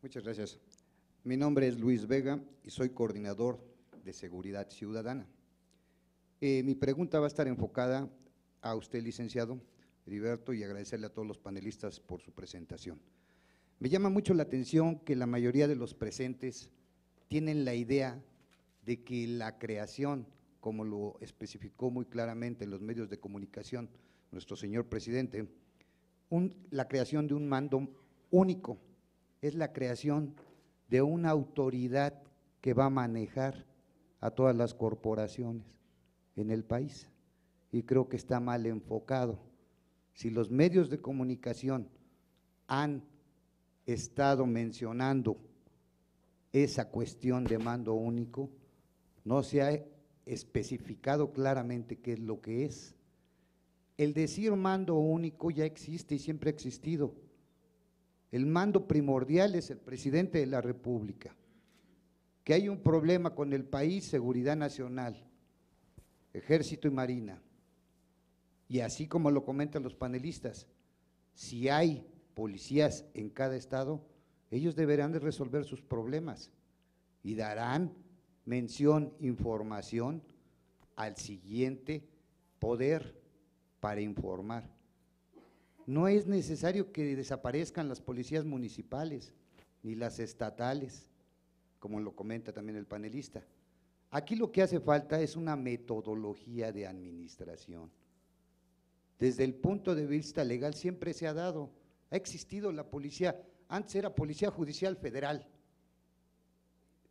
Muchas gracias. Mi nombre es Luis Vega y soy coordinador de Seguridad Ciudadana. Mi pregunta va a estar enfocada a usted, licenciado Heriberto, y agradecerle a todos los panelistas por su presentación. Me llama mucho la atención que la mayoría de los presentes tienen la idea de que la creación, como lo especificó muy claramente en los medios de comunicación nuestro señor presidente, la creación de un mando único es la creación de una autoridad que va a manejar a todas las corporaciones en el país, y creo que está mal enfocado. Si los medios de comunicación han estado mencionando esa cuestión de mando único, no se ha especificado claramente qué es lo que es. El decir mando único ya existe y siempre ha existido. El mando primordial es el presidente de la República. Que hay un problema con el país, seguridad nacional, ejército y marina. Y así como lo comentan los panelistas, si hay policías en cada estado, ellos deberán de resolver sus problemas y darán mención, información al siguiente poder para informar. No es necesario que desaparezcan las policías municipales ni las estatales, como lo comenta también el panelista. Aquí lo que hace falta es una metodología de administración. Desde el punto de vista legal siempre se ha dado, ha existido la policía, antes era Policía Judicial Federal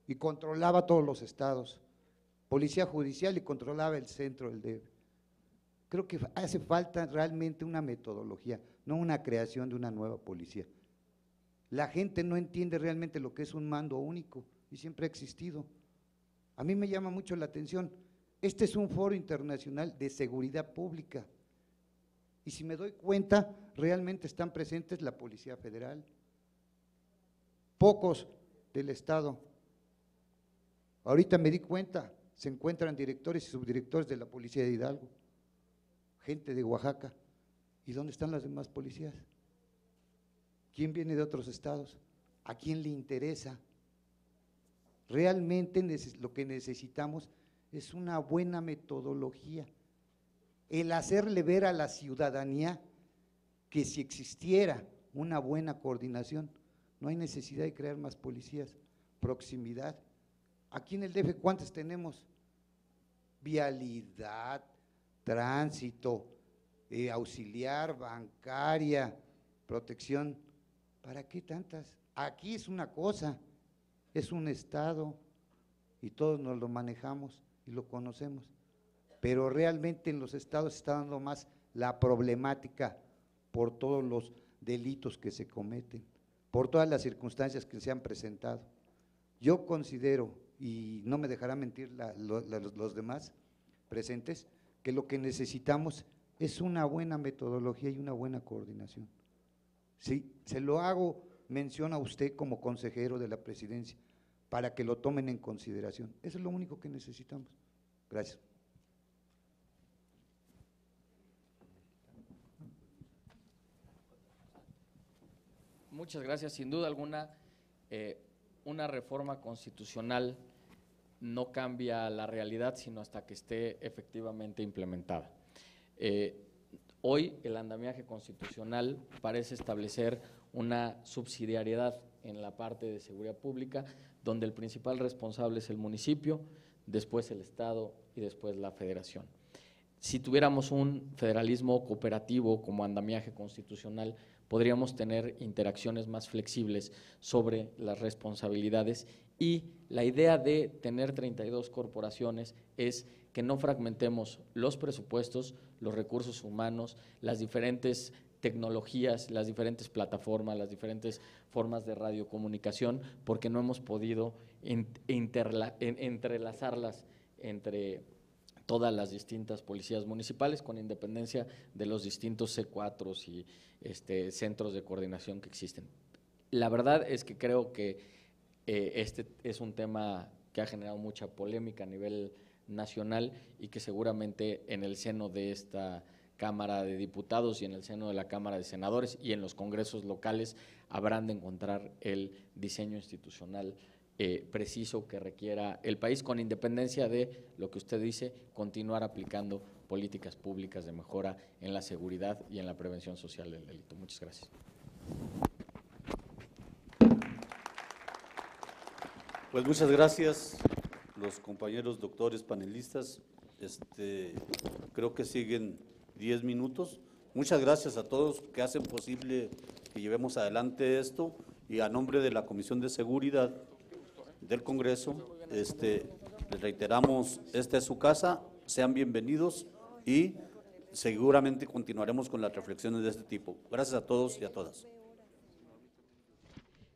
y controlaba todos los estados, Policía Judicial y controlaba el centro del DF. Creo que hace falta realmente una metodología, no una creación de una nueva policía. La gente no entiende realmente lo que es un mando único y siempre ha existido. A mí me llama mucho la atención, este es un foro internacional de seguridad pública y si me doy cuenta, realmente están presentes la Policía Federal, pocos del Estado. Ahorita me di cuenta, se encuentran directores y subdirectores de la Policía de Hidalgo, gente de Oaxaca. ¿Y dónde están las demás policías? ¿Quién viene de otros estados? ¿A quién le interesa? Realmente lo que necesitamos es una buena metodología, el hacerle ver a la ciudadanía que si existiera una buena coordinación, no hay necesidad de crear más policías, proximidad. Aquí en el DF, ¿cuántas tenemos? Vialidad, tránsito, auxiliar, bancaria, protección. ¿Para qué tantas? Aquí es una cosa, es un estado y todos nos lo manejamos y lo conocemos, pero realmente en los estados está dando más la problemática por todos los delitos que se cometen, por todas las circunstancias que se han presentado. Yo considero, y no me dejará mentir los demás presentes, que lo que necesitamos es una buena metodología y una buena coordinación. Sí, se lo hago mención a usted como consejero de la presidencia, para que lo tomen en consideración. Eso es lo único que necesitamos. Gracias. Muchas gracias. Sin duda alguna, una reforma constitucional no cambia la realidad, sino hasta que esté efectivamente implementada. Hoy el andamiaje constitucional parece establecer una subsidiariedad en la parte de seguridad pública, donde el principal responsable es el municipio, después el Estado y después la Federación. si tuviéramos un federalismo cooperativo como andamiaje constitucional, podríamos tener interacciones más flexibles sobre las responsabilidades, y la idea de tener 32 corporaciones es que no fragmentemos los presupuestos, los recursos humanos, las diferentes tecnologías, las diferentes plataformas, las diferentes formas de radiocomunicación, porque no hemos podido entrelazarlas entre todas las distintas policías municipales, con independencia de los distintos C4 y centros de coordinación que existen. La verdad es que creo que este es un tema que ha generado mucha polémica a nivel nacional y que seguramente en el seno de esta Cámara de Diputados y en el seno de la Cámara de Senadores y en los congresos locales habrán de encontrar el diseño institucional preciso que requiera el país, con independencia de lo que usted dice, continuar aplicando políticas públicas de mejora en la seguridad y en la prevención social del delito. Muchas gracias. Pues muchas gracias, los compañeros doctores panelistas. Creo que siguen 10 minutos. Muchas gracias a todos que hacen posible que llevemos adelante esto, y a nombre de la Comisión de Seguridad del Congreso, les reiteramos, esta es su casa, sean bienvenidos y seguramente continuaremos con las reflexiones de este tipo. Gracias a todos y a todas.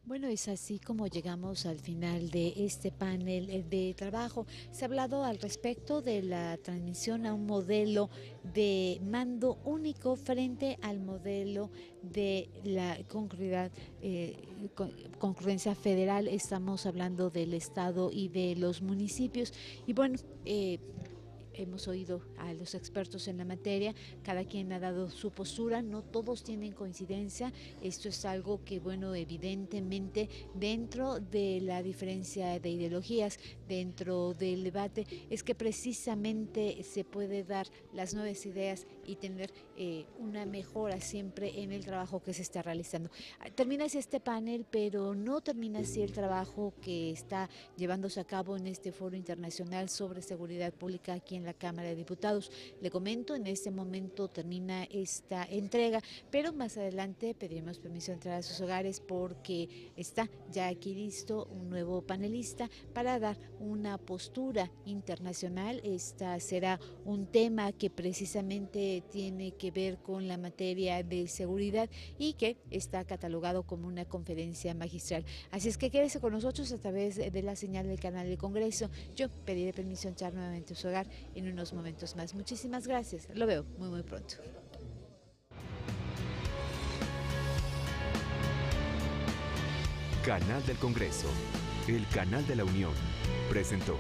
Bueno, es así como llegamos al final de este panel de trabajo. Se ha hablado al respecto de la transmisión a un modelo de mando único frente al modelo de la concurrencia federal. Estamos hablando del Estado y de los municipios. Y bueno, hemos oído a los expertos en la materia, cada quien ha dado su postura, no todos tienen coincidencia. Esto es algo que, bueno, evidentemente dentro de la diferencia de ideologías, dentro del debate, es que precisamente se puede dar las nuevas ideas y tener una mejora siempre en el trabajo que se está realizando. Termina así este panel, pero no termina así el trabajo que está llevándose a cabo en este foro internacional sobre seguridad pública aquí en la Cámara de Diputados. Le comento, en este momento termina esta entrega, pero más adelante pediremos permiso de entrar a sus hogares porque está ya aquí listo un nuevo panelista para dar una postura internacional. Esta será un tema que precisamente tiene que ver con la materia de seguridad y que está catalogado como una conferencia magistral. Así es que quédese con nosotros a través de la señal del canal del Congreso. Yo pediré permiso de entrar nuevamente a su hogar en unos momentos más. Muchísimas gracias. Lo veo muy pronto. Canal del Congreso, el canal de la Unión, presentó.